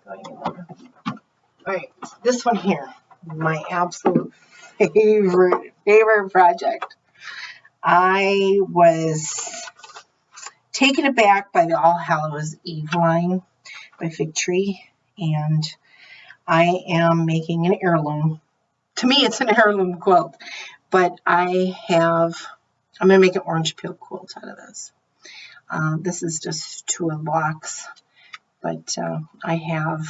going in there. All right, this one here. my absolute favorite project. I was taken aback by the All Hallows Eve line by Fig Tree, and I am making an heirloom. To me, it's an heirloom quilt, but I'm going to make an orange peel quilt out of this. This is just 2 blocks, but I have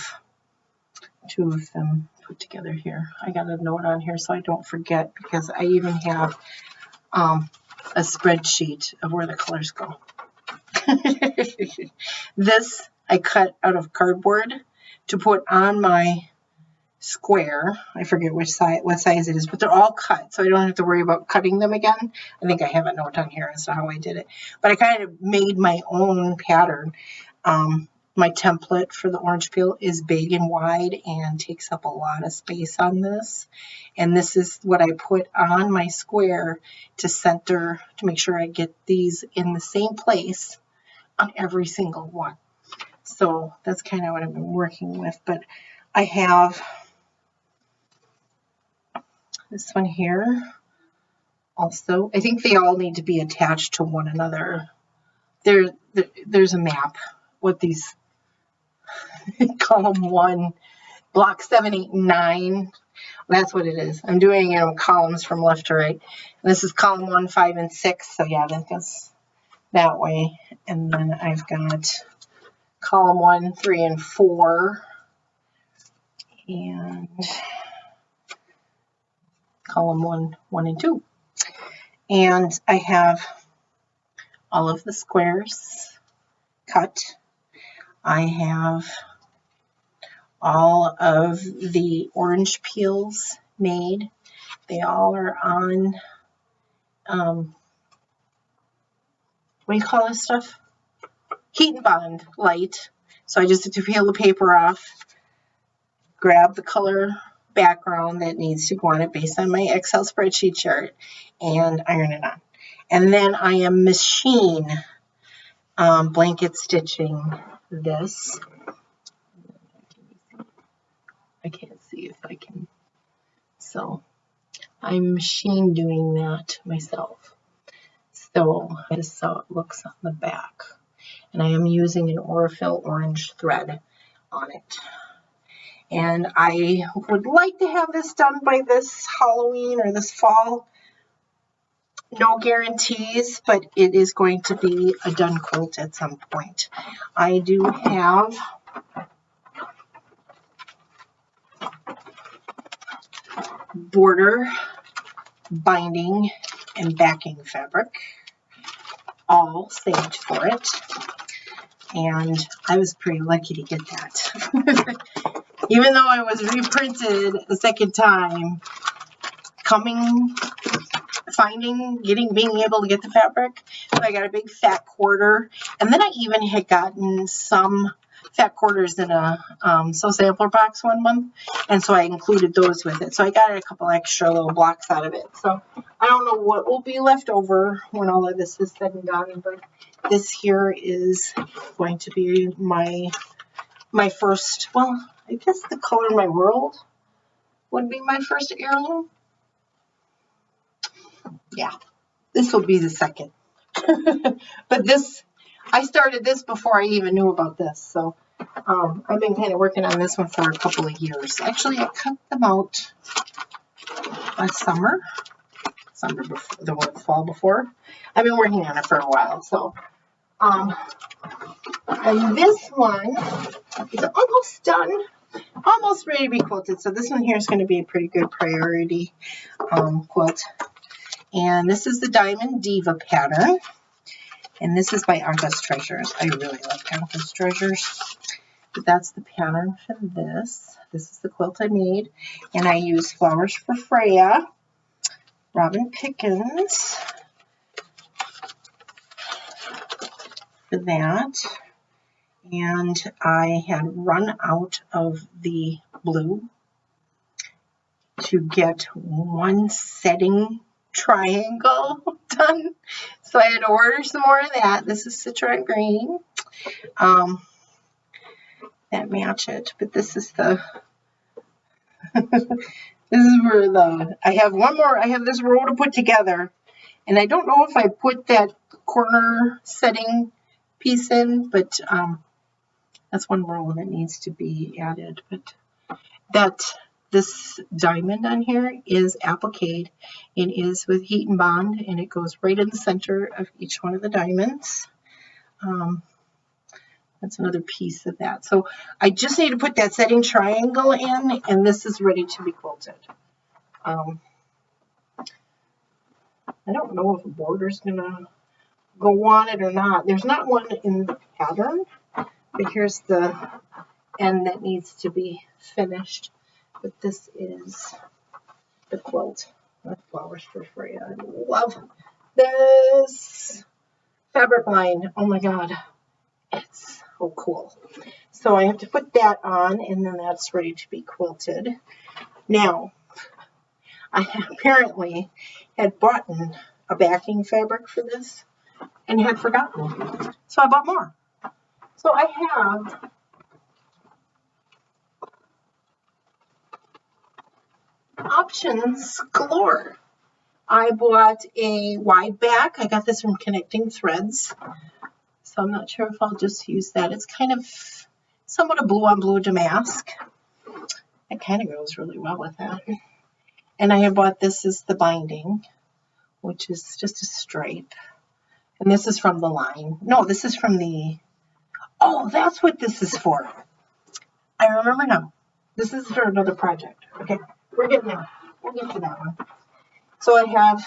2 of them put together here. I got a note on here so I don't forget, because I even have a spreadsheet of where the colors go. This I cut out of cardboard to put on my square. I forget what size it is, but they're all cut, so I don't have to worry about cutting them again. I think I have a note on here as to how I did it, but I kind of made my own pattern. My template for the orange peel is big and wide and takes up a lot of space on this, and this is what I put on my square to center, to make sure I get these in the same place on every single one. So that's kind of what I've been working with. But I have this one here also. I think they all need to be attached to one another. There's a map with these column 1, block 7, 8, and 9. That's what it is. I'm doing columns from left to right. And this is column 1, 5, and 6. So yeah, that goes that way. And then I've got column 1, 3, and 4. And column 1, 1, and 2. And I have all of the squares cut. I have all of the orange peels made. They all are on, what do you call this stuff? Heat and bond light. So I just have to peel the paper off, grab the color background that needs to go on it based on my Excel spreadsheet chart, and iron it on. And then I am machine blanket stitching this. I can't see if I can. So I'm machine doing that myself. So this is how it looks on the back. And I am using an Aurifil orange thread on it. And I would like to have this done by this Halloween or this fall. No guarantees, but it is going to be a done quilt at some point. I do have border, binding, and backing fabric, all saved for it. And I was pretty lucky to get that. Even though I was reprinted a second time, being able to get the fabric. So I got a big fat quarter, and then I even had gotten some fat quarters in a Sew Sampler box one month, and so I included those with it. So I got a couple extra little blocks out of it. So I don't know what will be left over when all of this is said and done, but this here is going to be my first, well, I guess the color of my world would be my first heirloom. Yeah, this will be the second. But I started this before I even knew about this. So I've been kind of working on this one for a couple of years. Actually, I cut them out last summer before, the fall before. I've been working on it for a while. So, and this one is almost done, almost ready to be quilted. So this one here is going to be a pretty good priority quilt. And this is the Diamond Diva pattern. And this is by Anka's Treasures. I really like Anka's Treasures. But that's the pattern for this. This is the quilt I made. And I use Flowers for Freya, Robin Pickens for that. And I had run out of the blue to get one setting triangle done, so I had to order some more of that. This is Citron Green that match it, but this is the This is where I have one more, I have this row to put together. And I don't know if I put that corner setting piece in, but that's one row that needs to be added. But this diamond on here is applique. It is with heat and bond, and it goes right in the center of each one of the diamonds. That's another piece of that. So I just need to put that setting triangle in, and this is ready to be quilted. I don't know if a border's gonna go on it or not. There's not one in the pattern, but here's the end that needs to be finished. But this is the quilt with flowers for Freya. I love this fabric line. Oh my God, it's so cool. So I have to put that on, and then that's ready to be quilted. Now, I apparently had bought a backing fabric for this and had forgotten. So I bought more. So I have options galore. I bought a wide back. I got this from Connecting Threads. So I'm not sure if I'll just use that. It's kind of somewhat a blue on blue damask. It kind of goes really well with that. And I have bought this as the binding, which is just a stripe. And this is from the line. No, this is from the, oh, that's what this is for. I remember now. This is for another project. Okay, we're getting there. We'll get to that one. So I have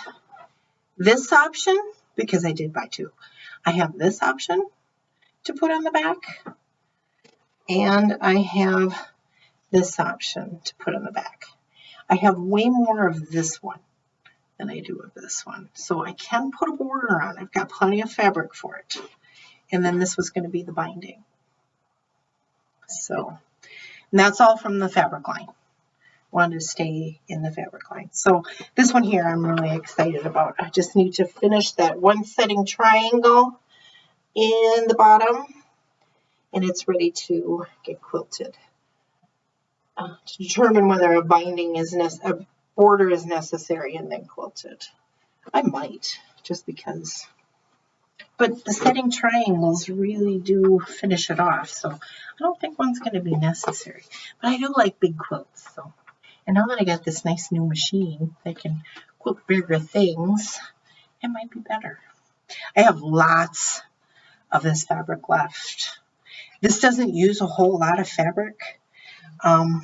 this option, because I did buy two. I have this option to put on the back, and I have this option to put on the back. I have way more of this one than I do of this one. So I can put a border on. I've got plenty of fabric for it. And then this was going to be the binding. So, and that's all from the fabric line. Wanted to stay in the fabric line. So this one here I'm really excited about. I just need to finish that one setting triangle in the bottom, and it's ready to get quilted. To determine whether a binding is a border is necessary and then quilted. I might, just because. But the setting triangles really do finish it off, so I don't think one's going to be necessary. But I do like big quilts, so. And now that I got this nice new machine that can quilt bigger things, it might be better. I have lots of this fabric left. This doesn't use a whole lot of fabric. I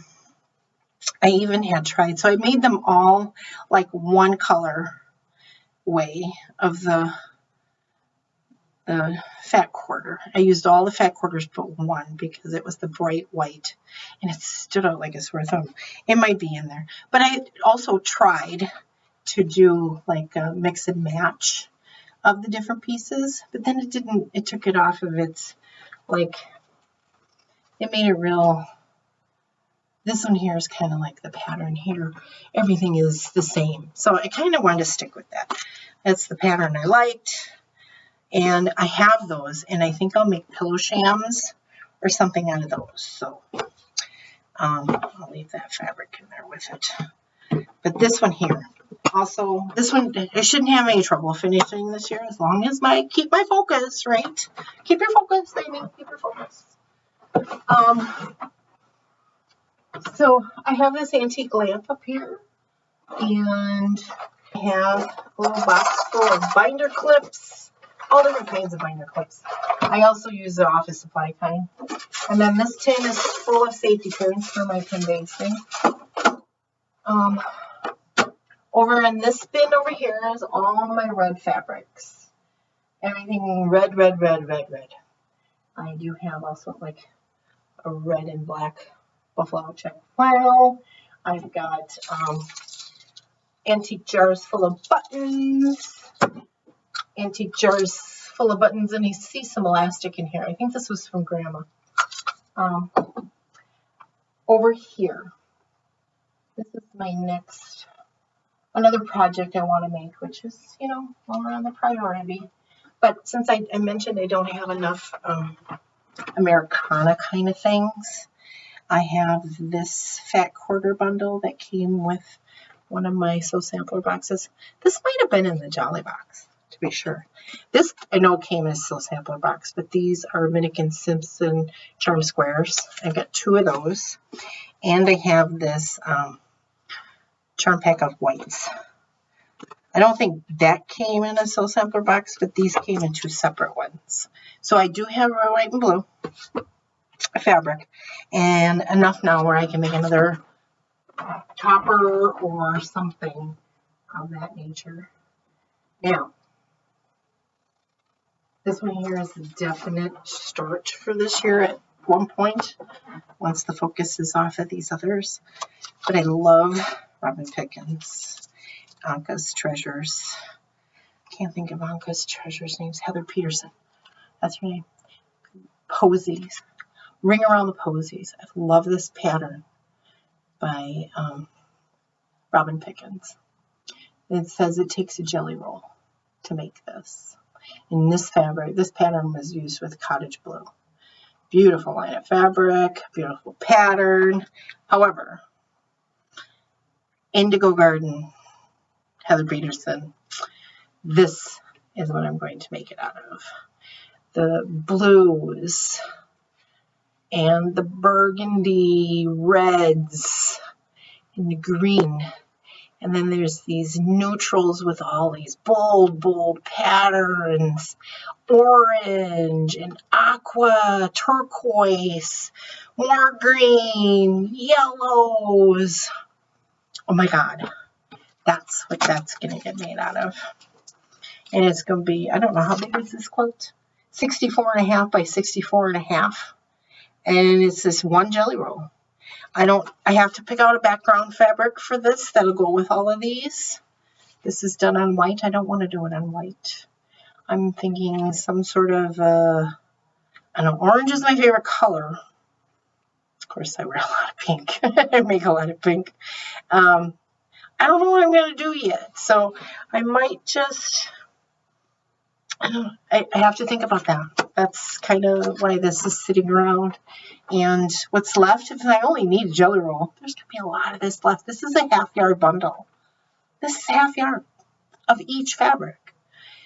even had tried, so I made them all like one color way of the fat quarter. I used all the fat quarters but one because it was the bright white and it stood out like a sore thumb. It might be in there. But I also tried to do like a mix and match of the different pieces, but then it took it off of its, like, it made it real. This one here is kind of like the pattern here. Everything is the same. So I kind of wanted to stick with that. That's the pattern I liked. And I have those, and I think I'll make pillow shams or something out of those. So I'll leave that fabric in there with it. But this one here, also, this one, I shouldn't have any trouble finishing this year as long as I keep my focus, right? Keep your focus, Amy. Keep your focus. So I have this antique lamp up here, and I have a little box full of binder clips, all different kinds of binder clips. I also use the office supply kind. And then this tin is full of safety pins for my pin basting. Over in this bin over here is all my red fabrics. Everything red, red, red, red, red. I do have also like a red and black buffalo check flannel. I've got antique jars full of buttons. Antique jars full of buttons, and you see some elastic in here. I think this was from Grandma. Over here, this is my next, another project I want to make, which is, you know, lower on the priority. But since I mentioned I don't have enough Americana kind of things, I have this fat quarter bundle that came with one of my So Sampler boxes. This might have been in the Jolly box, to be sure. This, I know, came in a So Sampler box, but these are Minnick & Simpson charm squares. I got 2 of those. And I have this charm pack of whites. I don't think that came in a So Sampler box, but these came in 2 separate ones. So I do have red, white, and blue fabric, and enough now where I can make another topper or something of that nature. Now, this one here is a definite start for this year at one point, once the focus is off of these others. But I love Robin Pickens, Anka's Treasures. Can't think of Anka's Treasures' names. Heather Peterson. That's her name. Posies. Ring Around the Posies. I love this pattern by Robin Pickens. It says it takes a jelly roll to make this. In this fabric, this pattern was used with cottage blue. Beautiful line of fabric, beautiful pattern. However, Indigo Garden, Heather Peterson, this is what I'm going to make it out of. The blues and the burgundy reds and the green. And then there's these neutrals with all these bold patterns. Orange and aqua, turquoise, more green, yellows. Oh my God. That's what that's going to get made out of. And it's going to be, I don't know, how big is this quilt? 64.5 by 64.5. And it's this one jelly roll. I have to pick out a background fabric for this that'll go with all of these. This is done on white. I don't want to do it on white. I'm thinking some sort of, I don't know, orange is my favorite color. Of course, I wear a lot of pink. I make a lot of pink. I don't know what I'm going to do yet. So I might just, I have to think about that. That's kind of why this is sitting around. And what's left, if I only need a jelly roll, there's going to be a lot of this left. This is a half-yard bundle. This is half yard of each fabric.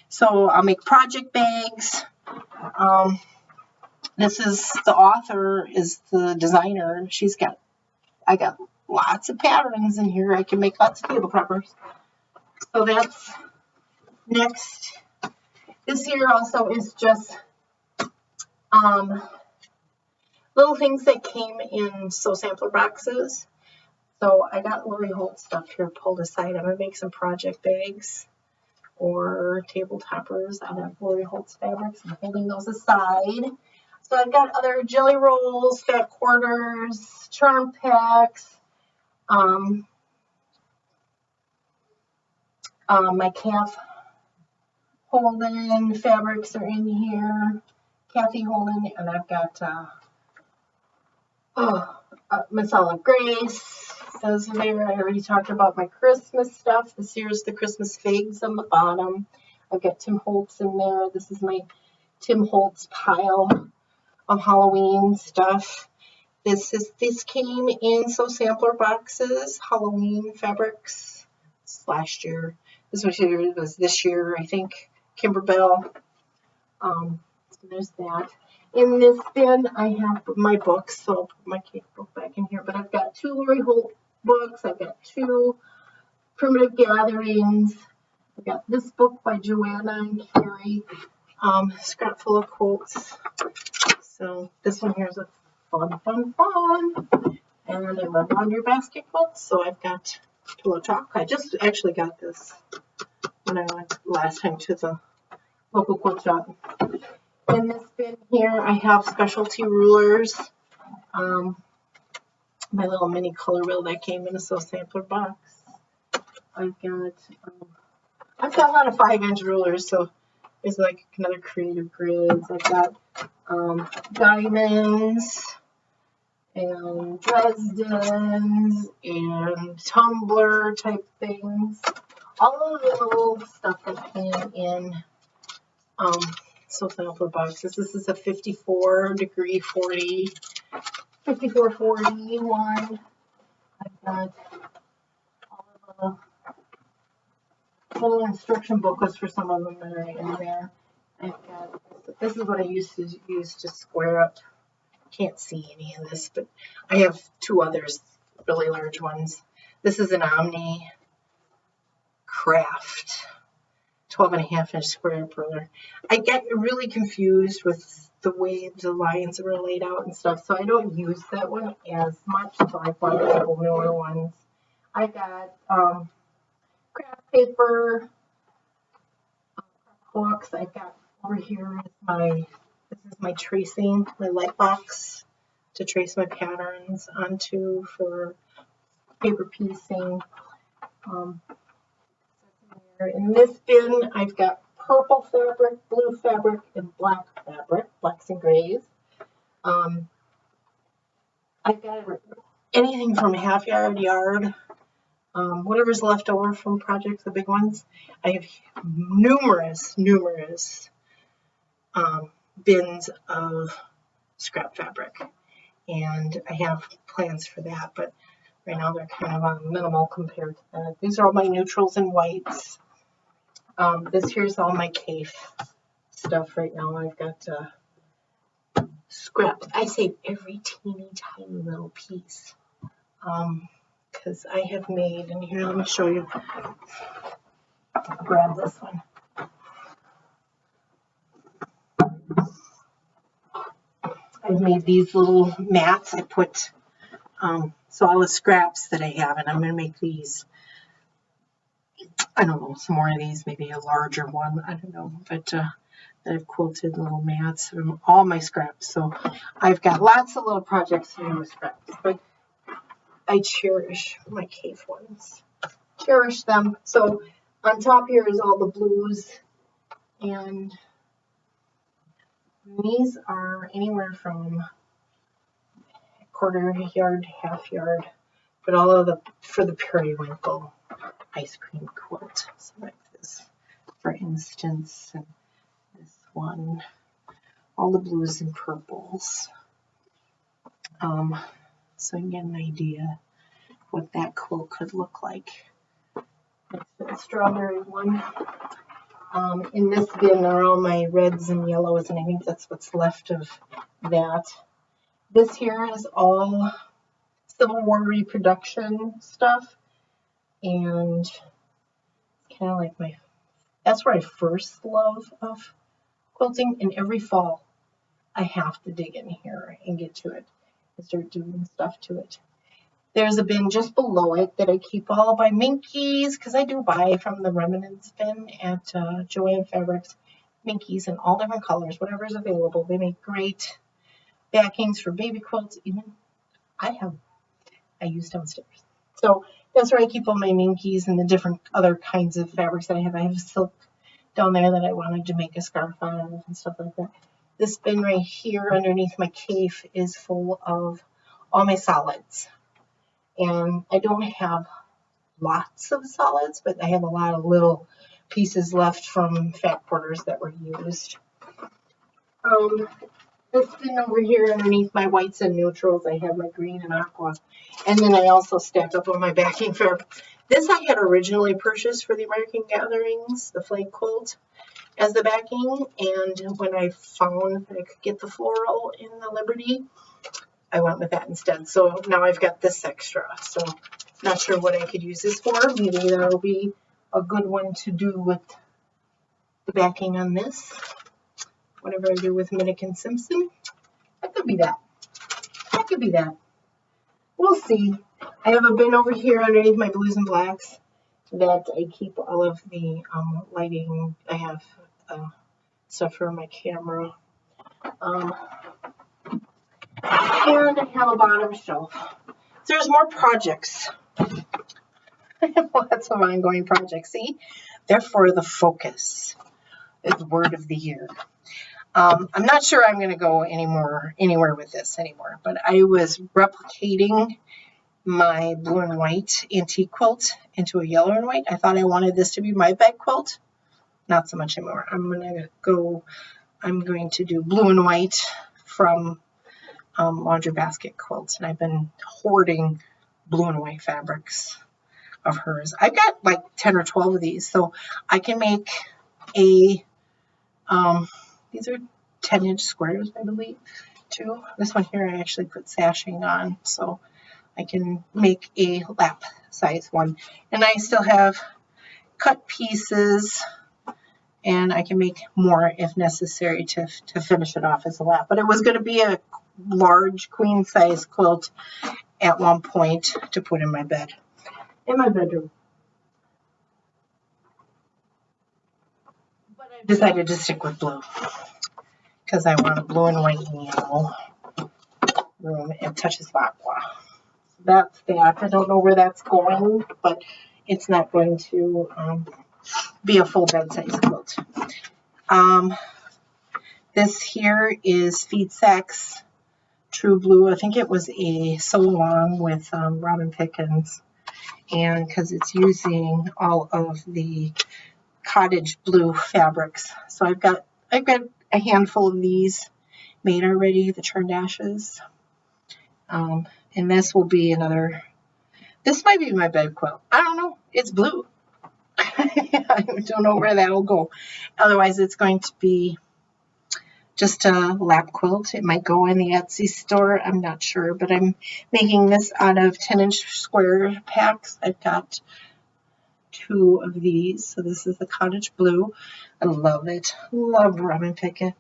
So I'll make project bags. This is, the author is the designer. I got lots of patterns in here. I can make lots of table toppers. So that's next. This here also is just little things that came in So Sampler boxes. So I got Lori Holt stuff here pulled aside. I'm going to make some project bags or table toppers out of Lori Holt's fabrics. I'm holding those aside. So I've got other jelly rolls, fat quarters, charm packs. My calf Holden fabrics are in here. Kathy Holden, and I've got Miss Olive Grace. Those are there. I already talked about my Christmas stuff. This here's the Christmas figs on the bottom. I've got Tim Holtz in there. This is my Tim Holtz pile of Halloween stuff. This came in So Sampler boxes, Halloween fabrics. This is last year. This one here was this year, I think. Kimberbell. So there's that. In this bin, I have my books, so I'll put my cake book back in here. But I've got 2 Lori Holt books. I've got 2 Primitive Gatherings. I've got this book by Joanna and Carrie, scrap full of quotes. So this one here is a fun. And I love laundry basket quilts, so I've got Pillow Talk. I just actually got this when I went last time to the local quilt shop. In this bin here, I have specialty rulers. My little mini color wheel that came in a So Sampler box. I've got a lot of 5-inch rulers, so there's like another Creative Grids. I've got diamonds and Dresdens and tumbler type things. All of the little stuff that came in So Sampler boxes. This is a 54 degree 40 5440 one. I've got all of the little instruction booklets for some of them that are in there. I've got, this is what I used to use to square up. Can't see any of this, but I have two others, really large ones. This is an Omni Craft 12.5-inch square ruler. I get really confused with the way the lines were laid out and stuff, so I don't use that one as much, so I bought a couple newer ones. I got craft paper books. I've got over here is this is my tracing, my light box to trace my patterns onto for paper piecing. In this bin, I've got purple fabric, blue fabric, and black fabric, blacks and grays. I've got anything from half yard, yard, whatever's left over from projects, the big ones. I have numerous bins of scrap fabric, and I have plans for that, but right now they're kind of on minimal compared to that. These are all my neutrals and whites. This here's all my CAFE stuff right now. I've got scrap. I save every teeny tiny little piece because I have made, and here, let me show you. Grab this one. I've made these little mats. I put, so all the scraps that I have, and I'm going to make these, I don't know, some more of these, maybe a larger one, I don't know, but I've quilted little mats from all my scraps. So I've got lots of little projects to do with scraps, but I cherish my CAFE ones. Cherish them. So on top here is all the blues, and these are anywhere from quarter yard, half yard, but all of the, for the periwinkle ice cream quilt. So like this, for instance, and this one, all the blues and purples. So you can get an idea what that quilt could look like. That's the strawberry one. In this bin are all my reds and yellows, and I think that's what's left of that. This here is all Civil War reproduction stuff, and kind of like that's where I first love of quilting, and every fall I have to dig in here and get to it and start doing stuff to it. There's a bin just below it that I keep all of my Minkies, because I do buy from the remnants bin at Joann Fabrics, Minkies in all different colors, whatever is available. They make great backings for baby quilts. Even I use downstairs. So that's where I keep all my Minkies and the different other kinds of fabrics that I have. I have silk down there that I wanted to make a scarf out of and stuff like that. This bin right here underneath my CAFE is full of all my solids. And I don't have lots of solids, but I have a lot of little pieces left from fat quarters that were used. This bin over here underneath my whites and neutrals, I have my green and aqua. And then I also stack up on my backing fabric. This I had originally purchased for the American Gatherings, the flag quilt, as the backing. And when I found that I could get the floral in the Liberty, I went with that instead. So now I've got this extra. So not sure what I could use this for. Maybe that'll be a good one to do with the backing on this. Whatever I do with Minnick and Simpson. That could be that. That could be that. We'll see. I have a bin over here underneath my blues and blacks that I keep all of the lighting. I have stuff for my camera. And I have a bottom shelf. There's more projects. I have lots of ongoing projects. See? Therefore, the focus is the word of the year. I'm not sure I'm going to go anywhere with this anymore, but I was replicating my blue and white antique quilt into a yellow and white. I thought I wanted this to be my bed quilt. Not so much anymore. I'm going to do blue and white from laundry basket quilts, and I've been hoarding blue and white fabrics of hers. I've got like 10 or 12 of these, so I can make a, these are 10-inch squares, I believe, too. This one here I actually put sashing on, so I can make a lap size one. And I still have cut pieces, and I can make more if necessary to finish it off as a lap. But it was going to be a large queen size quilt at one point to put in my bed, in my bedroom. But I decided to stick with blue because I want a blue and white and yellow room and touches of aqua. That's that. I don't know where that's going, but it's not going to be a full bed size quilt. This here is Feed Sacks True Blue. I think it was a sew along with Robin Pickens, and because it's using all of the cottage blue fabrics. So I've got a handful of these made already, the churned ashes. And this will be another, this might be my bed quilt. I don't know. It's blue. I don't know where that'll go. Otherwise, it's going to be just a lap quilt. It might go in the Etsy store. I'm not sure, but I'm making this out of 10-inch square packs. I've got 2 of these. So this is the cottage blue. I love it. Love Robin Pickett.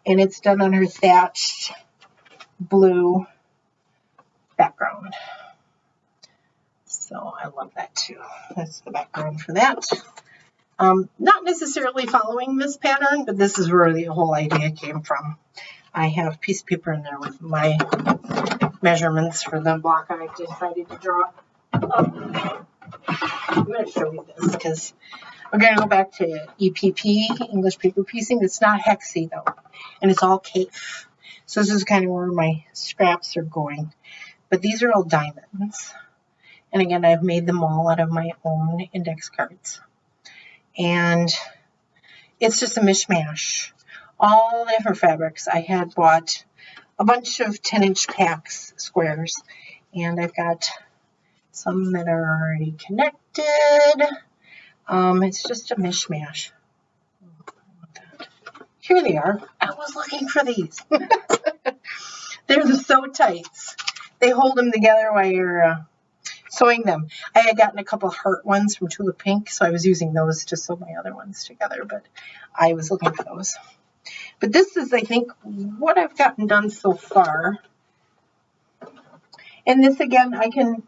And it's done on her thatched blue background. So I love that too. That's the background for that. Not necessarily following this pattern, but this is where the whole idea came from. I have piece of paper in there with my measurements for the block I decided to draw. I'm going to show you this because we're going to go back to EPP, English Paper Piecing. It's not Hexi though, and it's all CAFE. So this is kind of where my scraps are going. But these are all diamonds. And again, I've made them all out of my own index cards. And it's just a mishmash. All different fabrics. I had bought a bunch of 10-inch packs, squares. And I've got some that are already connected. It's just a mishmash. Here they are. I was looking for these. They're the sew tights. They hold them together while you're sewing them. I had gotten a couple heart ones from Tulip Pink, so I was using those to sew my other ones together, but I was looking for those. But this is, I think, what I've gotten done so far. And this, again, I can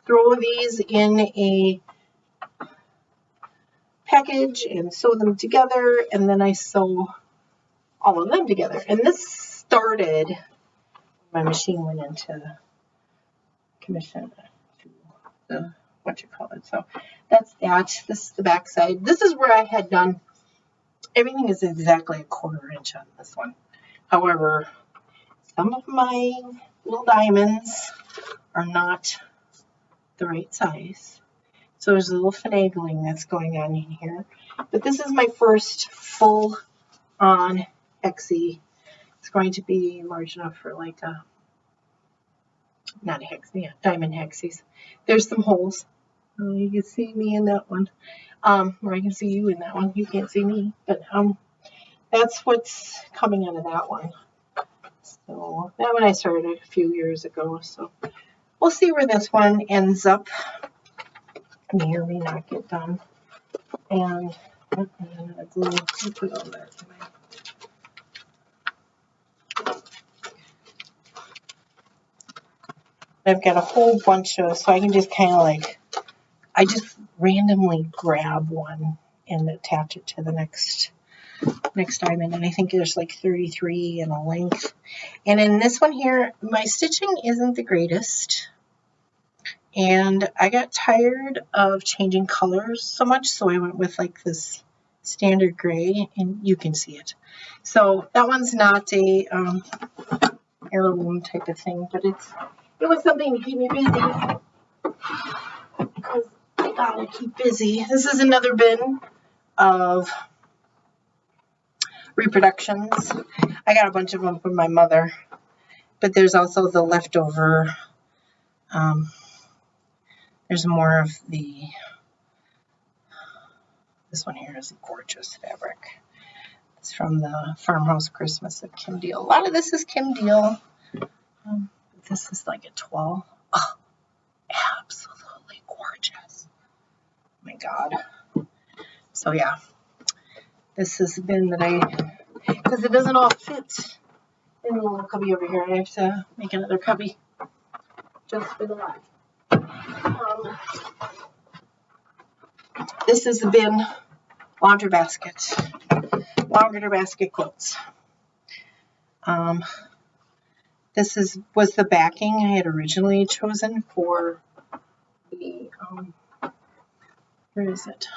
throw these in a package and sew them together, and then I sew all of them together. And this started, my machine went into commission. So that's that. This is the back side. This is where I had done, everything is exactly a 1/4 inch on this one. However, some of my little diamonds are not the right size. So there's a little finagling that's going on in here. But this is my first full on Hexi. It's going to be large enough for like a, not a Hexi, yeah, diamond Hexis. There's some holes. You can see me in that one. Or I can see you in that one. You can't see me. But that's what's coming out of that one. So that one I started a few years ago. So we'll see where this one ends up. May or may not get done. And another glue. I'll put all that in my, I've got a whole bunch of, so I can just kind of like, I just randomly grab one and attach it to the next diamond. And I think there's like 33 in a length. And in this one here, my stitching isn't the greatest. And I got tired of changing colors so much, so I went with like this standard gray, and you can see it. So that one's not a heirloom type of thing, but it was something to keep me busy because I gotta keep busy. This is another bin of reproductions. I got a bunch of them from my mother, but there's also the leftover. There's more of the, this one here is a gorgeous fabric. It's from the Farmhouse Christmas of Kim Deal. A lot of this is Kim Deal. This is like a 12. Oh, absolutely gorgeous. Oh my God. So yeah, this has been that because it doesn't all fit in the little cubby over here. I have to make another cubby just for that. This has been laundry basket quilts. This was the backing I had originally chosen for the, where is it?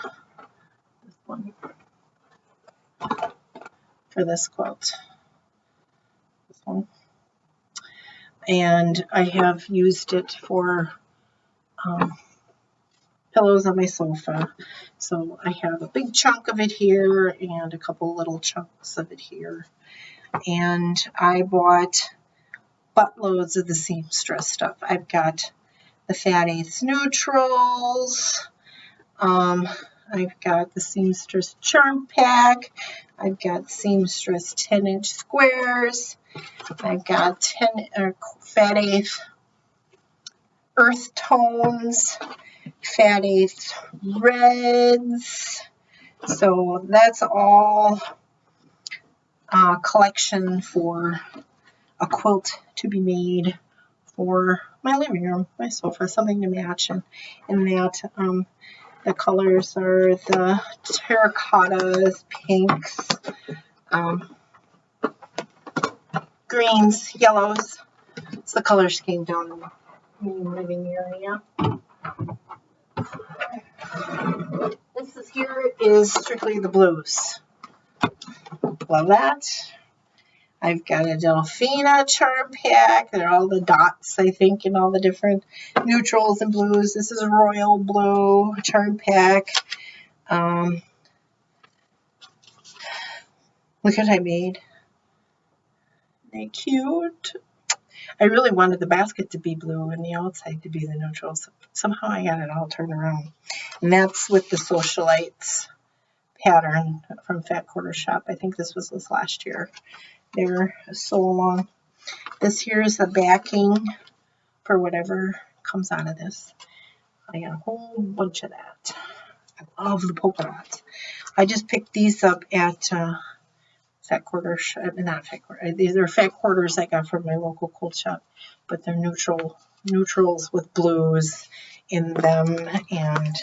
This one. For this quilt. This one. And I have used it for pillows on my sofa. So I have a big chunk of it here and a couple little chunks of it here. And I bought buttloads of the seamstress stuff. I've got the Fat Eighths neutrals. I've got the seamstress charm pack. I've got seamstress 10-inch squares. I've got 10 Fat Eighth earth tones, Fat Eighth reds. So that's all collection for a quilt to be made for my living room, my sofa, something to match. And that the colors are the terracottas, pinks, greens, yellows. It's the color scheme down in the living area. This here is strictly the blues. Love that. I've got a Delphina charm pack. They're all the dots, I think, and all the different neutrals and blues. This is a royal blue charm pack. Look what I made. They're cute. I really wanted the basket to be blue and the outside to be the neutrals. Somehow I got it all turned around. And that's with the Socialites pattern from Fat Quarter Shop. I think this was last year. They were so long. This here is the backing for whatever comes out of this. I got a whole bunch of that. I love the polka dots. I just picked these up at Fat Quarter Shop, not Fat Quarter. These are Fat Quarters I got from my local quilt shop, but they're neutrals with blues in them and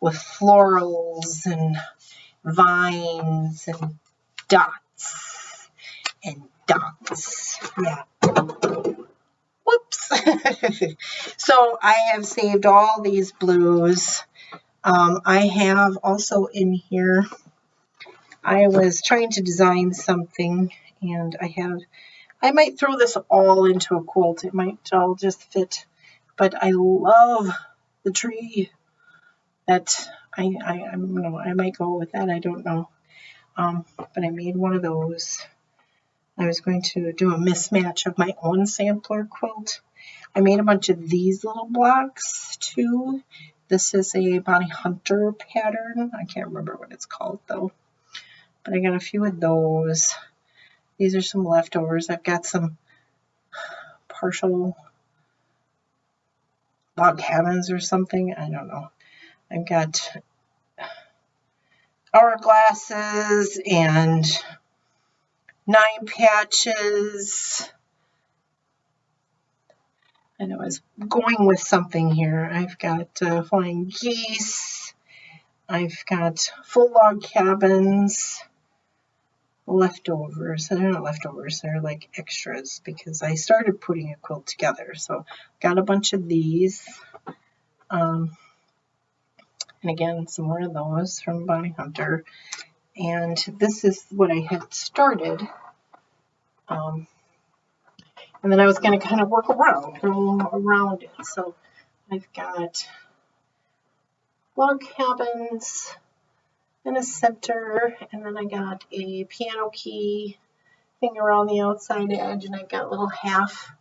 with florals and vines and dots and dots. Yeah. Whoops. So I have saved all these blues. I have also in here, I was trying to design something and I might throw this all into a quilt. It might all just fit, but I love the tree that I might go with that. I don't know. But I made one of those. I was going to do a mismatch of my own sampler quilt. I made a bunch of these little blocks too. This is a Bounty Hunter pattern. I can't remember what it's called though. But I got a few of those. These are some leftovers. I've got some partial log cabins or something. I don't know. I've got hourglasses and 9 patches. And I was going with something here. I've got flying geese. I've got full log cabins. Leftovers. They're not leftovers. They're like extras because I started putting a quilt together. So got a bunch of these. And again, some more of those from Bounty Hunter. And this is what I had started. And then I was going to kind of work around it. So I've got log cabins in a center, and then I got a piano key everything around the outside edge, and I've got little half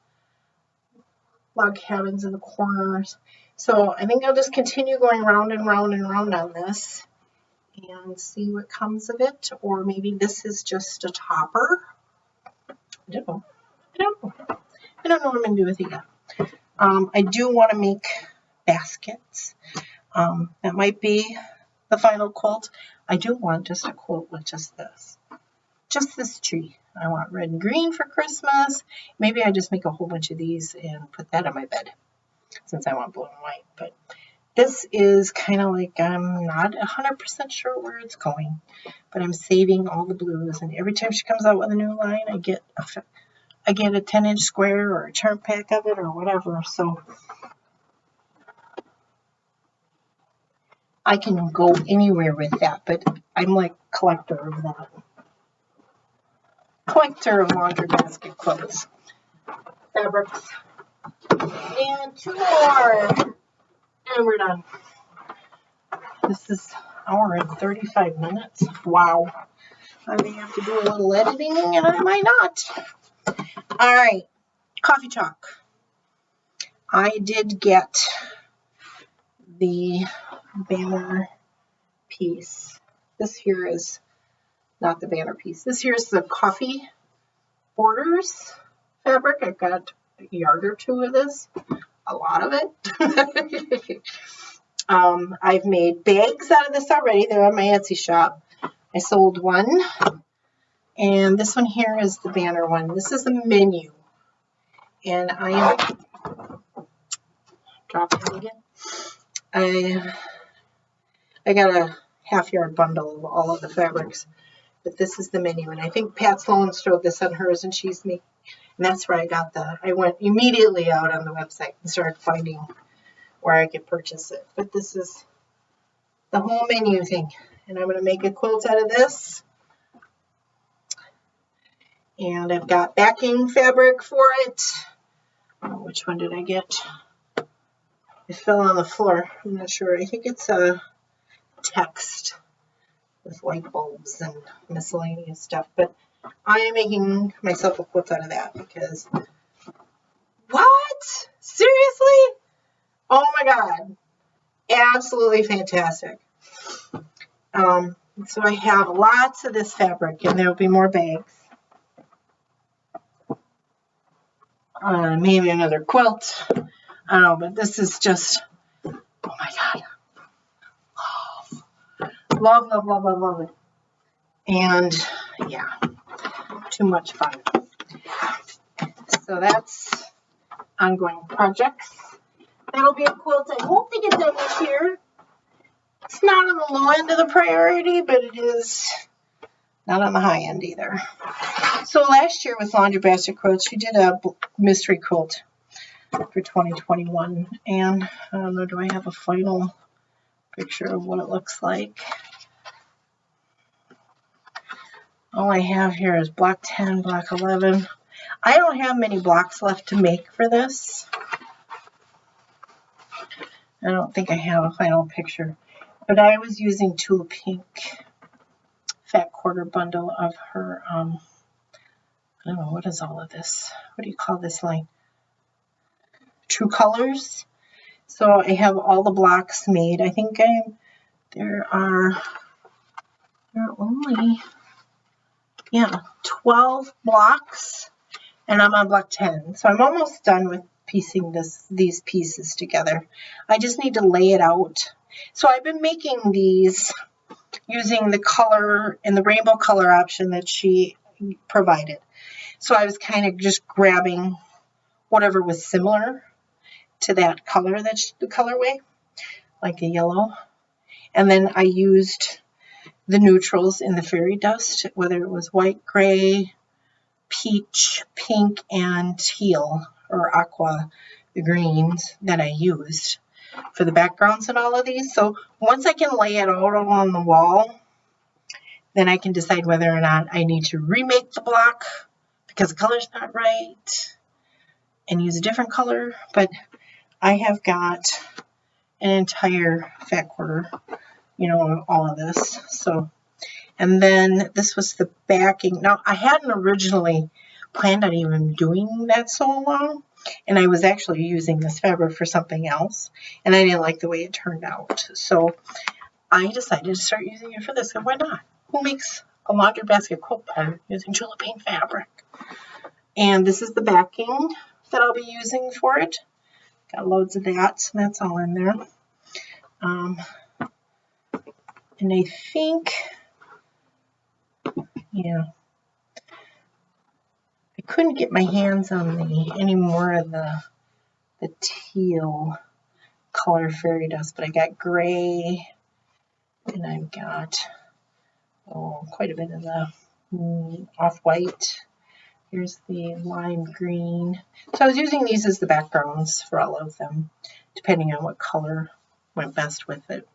log cabins in the corners. So I think I'll just continue going round and round and round on this and see what comes of it. Or maybe this is just a topper. I don't know. I don't know what I'm going to do with it yet. I do want to make baskets. That might be the final quilt. I do want just a quilt with just this tree. I want red and green for Christmas. Maybe I just make a whole bunch of these and put that on my bed since I want blue and white. But this is kind of like, I'm not 100% sure where it's going, but I'm saving all the blues. And every time she comes out with a new line, I get a 10-inch square or a charm pack of it or whatever. So I can go anywhere with that, but I'm like collector of that. Collector of laundry basket quilts. Fabrics. And 2 more. And we're done. This is an hour and 35 minutes. Wow. I may have to do a little editing and I might not. Alright. Coffee chalk. I did get the banner piece. This here is not the banner piece. This here is the coffee borders fabric. I've got a yard or 2 of this. A lot of it. I've made bags out of this already. They're on my Etsy shop. I sold one. And this one here is the banner one. This is the menu. And I am dropping it again. I got a half-yard bundle of all of the fabrics. But this is the menu. And I think Pat Sloan showed this on hers, and she's me. And that's where I went immediately out on the website and started finding where I could purchase it. But this is the whole menu thing. And I'm going to make a quilt out of this. And I've got backing fabric for it. Oh, which one did I get? It fell on the floor. I'm not sure. I think it's a text with light bulbs and miscellaneous stuff. But I am making myself a quilt out of that because, what? Seriously? Oh my God. Absolutely fantastic. So I have lots of this fabric and there will be more bags. Maybe another quilt. I don't know, but this is just, oh my God. Love, love, love, love, love it. And yeah, too much fun. So that's ongoing projects. That'll be a quilt I hope to get done this year. It's not on the low end of the priority, but it is not on the high end either. So last year with Laundry Basket Quilts, she did a mystery quilt for 2021. And I don't know, do I have a final picture of what it looks like? All I have here is block 10, block 11. I don't have many blocks left to make for this. I don't think I have a final picture. But I was using Tulip Pink fat quarter bundle of her, I don't know, what is all of this? What do you call this line? True Colors. So I have all the blocks made. I think there are only, 12 blocks, and I'm on block 10. So I'm almost done with piecing these pieces together. I just need to lay it out. So I've been making these using the color and the rainbow color option that she provided. So I was kind of just grabbing whatever was similar to that color, that's the colorway, like the yellow. And then I used the neutrals in the fairy dust, whether it was white, gray, peach, pink, and teal, or aqua, the greens that I used for the backgrounds and all of these. So once I can lay it out on the wall, then I can decide whether or not I need to remake the block because the color's not right and use a different color. But I have got an entire fat quarter, all of this. So, And then this was the backing. Now, I hadn't originally planned on even doing that so long, and I was actually using this fabric for something else, and I didn't like the way it turned out. So I decided to start using it for this, and why not? Who makes a laundry basket quilt pattern using Tula Paint fabric? And this is the backing that I'll be using for it. Got loads of that, so that's all in there. And I think, yeah, I couldn't get my hands on any more of the teal color fairy dust, but I got gray, and I've got quite a bit of the off-white. Here's the lime green. So I was using these as the backgrounds for all of them, depending on what color went best with it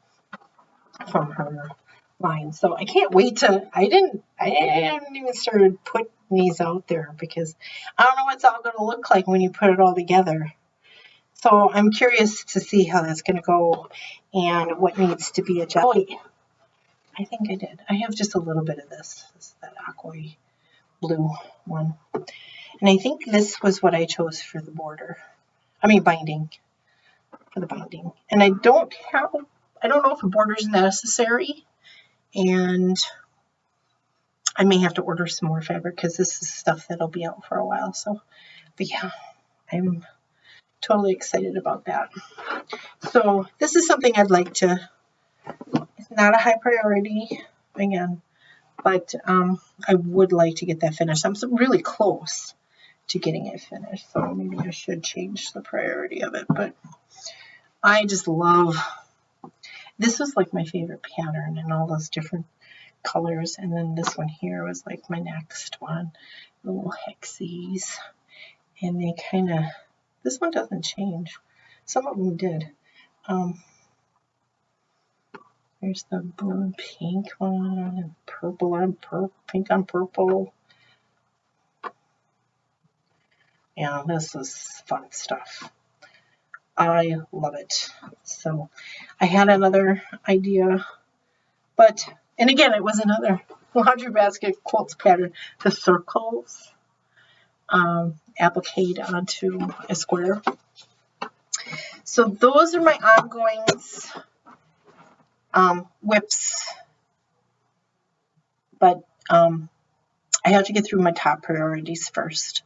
from her line. So I can't wait to, I haven't even started putting these out there because I don't know what it's all going to look like when you put it all together. So I'm curious to see how that's going to go and what needs to be adjusted. Oh, I think I did. I have just a little bit of this. This is that aqua blue one. And I think this was what I chose for the border. Binding. For the binding. And I don't know if a border is necessary. And I may have to order some more fabric because this is stuff that'll be out for a while. So, but yeah, I'm totally excited about that. So this is something I'd like to, it's not a high priority again, but I would like to get that finished. I'm really close to getting it finished, so maybe I should change the priority of it. But I just love, this was like my favorite pattern and all those different colors, and then this one here was like my next one, the little Hexis, and they kind of, this one doesn't change. Some of them did. There's the blue and pink one, and purple on purple, pink on purple. Yeah, this is fun stuff. I love it. So I had another idea, but, and again, it was another laundry basket quilts pattern, the circles appliqued onto a square. So those are my ongoings, whips, but I have to get through my top priorities first,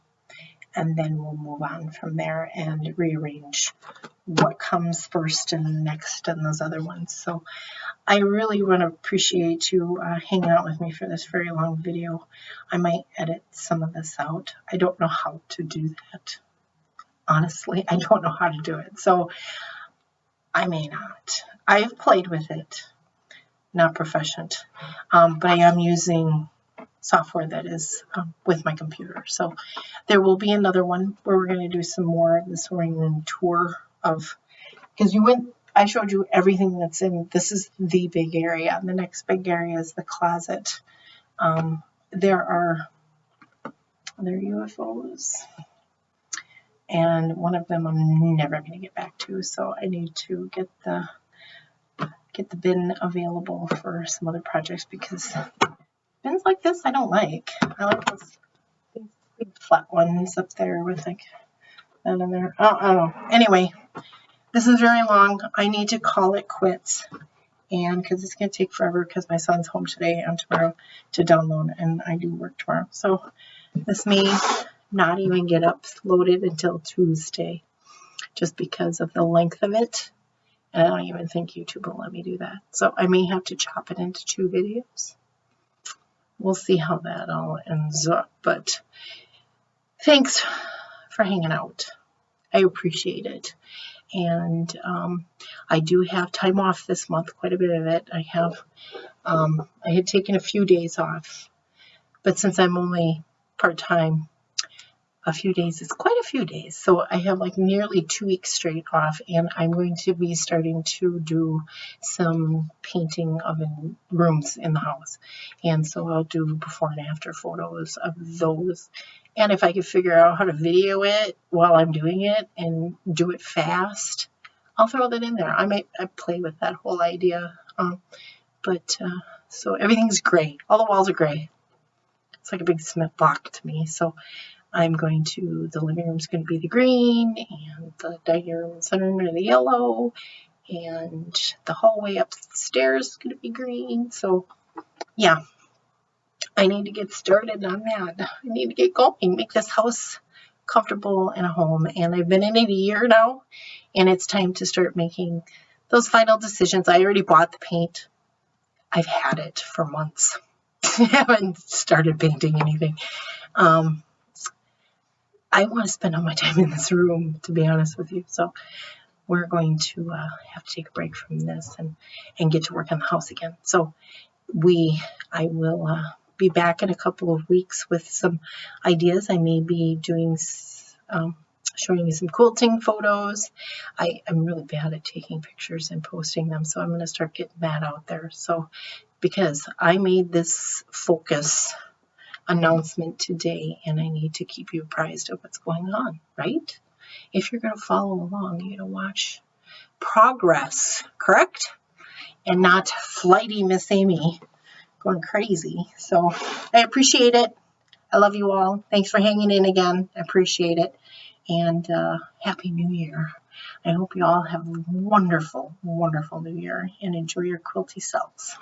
and then we'll move on from there and rearrange what comes first and next and those other ones. So I really want to appreciate you hanging out with me for this very long video. I might edit some of this out. I don't know how to do that. Honestly, I don't know how to do it. So I may not. I've played with it, not proficient, but I am using software that is with my computer. So there will be another one where we're going to do some more of the sewing room tour of, because I showed you everything that's in, this is the big area. The next big area is the closet. There are other UFOs, and one of them I'm never going to get back to, so I need to get the bin available for some other projects, because bins like this I don't like. I like those big flat ones up there with like that in there. I don't know. Anyway, this is very long. I need to call it quits, and because it's going to take forever because my son's home today and tomorrow to download, and I do work tomorrow. So this may not even get uploaded until Tuesday, just because of the length of it. And I don't even think YouTube will let me do that. So I may have to chop it into 2 videos. We'll see how that all ends up. But thanks for hanging out. I appreciate it. And I do have time off this month, quite a bit of it. I had taken a few days off, but since I'm only part-time, a few days is quite a few days. So I have like nearly 2 weeks straight off, and I'm going to be starting to do some painting of rooms in the house. And so I'll do before and after photos of those. And if I can figure out how to video it while I'm doing it and do it fast, I'll throw that in there. I play with that whole idea. So everything's gray. All the walls are gray. It's like a big cement block to me. So I'm going to, the living room's going to be the green, and the dining room and center room are the yellow, and the hallway upstairs is going to be green. So yeah, I need to get started on that. I need to get going, make this house comfortable and a home. And I've been in it a year now, and it's time to start making those final decisions. I already bought the paint. I've had it for months. I haven't started painting anything. I want to spend all my time in this room, to be honest with you. So we're going to have to take a break from this and get to work on the house again. So I will be back in a couple of weeks with some ideas. I may be doing, showing you some quilting photos. I'm really bad at taking pictures and posting them, so I'm going to start getting that out there. So because I made this focus announcement today, and I need to keep you apprised of what's going on, right? If you're going to follow along, you're going to watch progress, correct? And not flighty Miss Amy going crazy. So I appreciate it. I love you all. Thanks for hanging in again. I appreciate it. And Happy New Year. I hope you all have a wonderful, wonderful New Year and enjoy your quilty selves.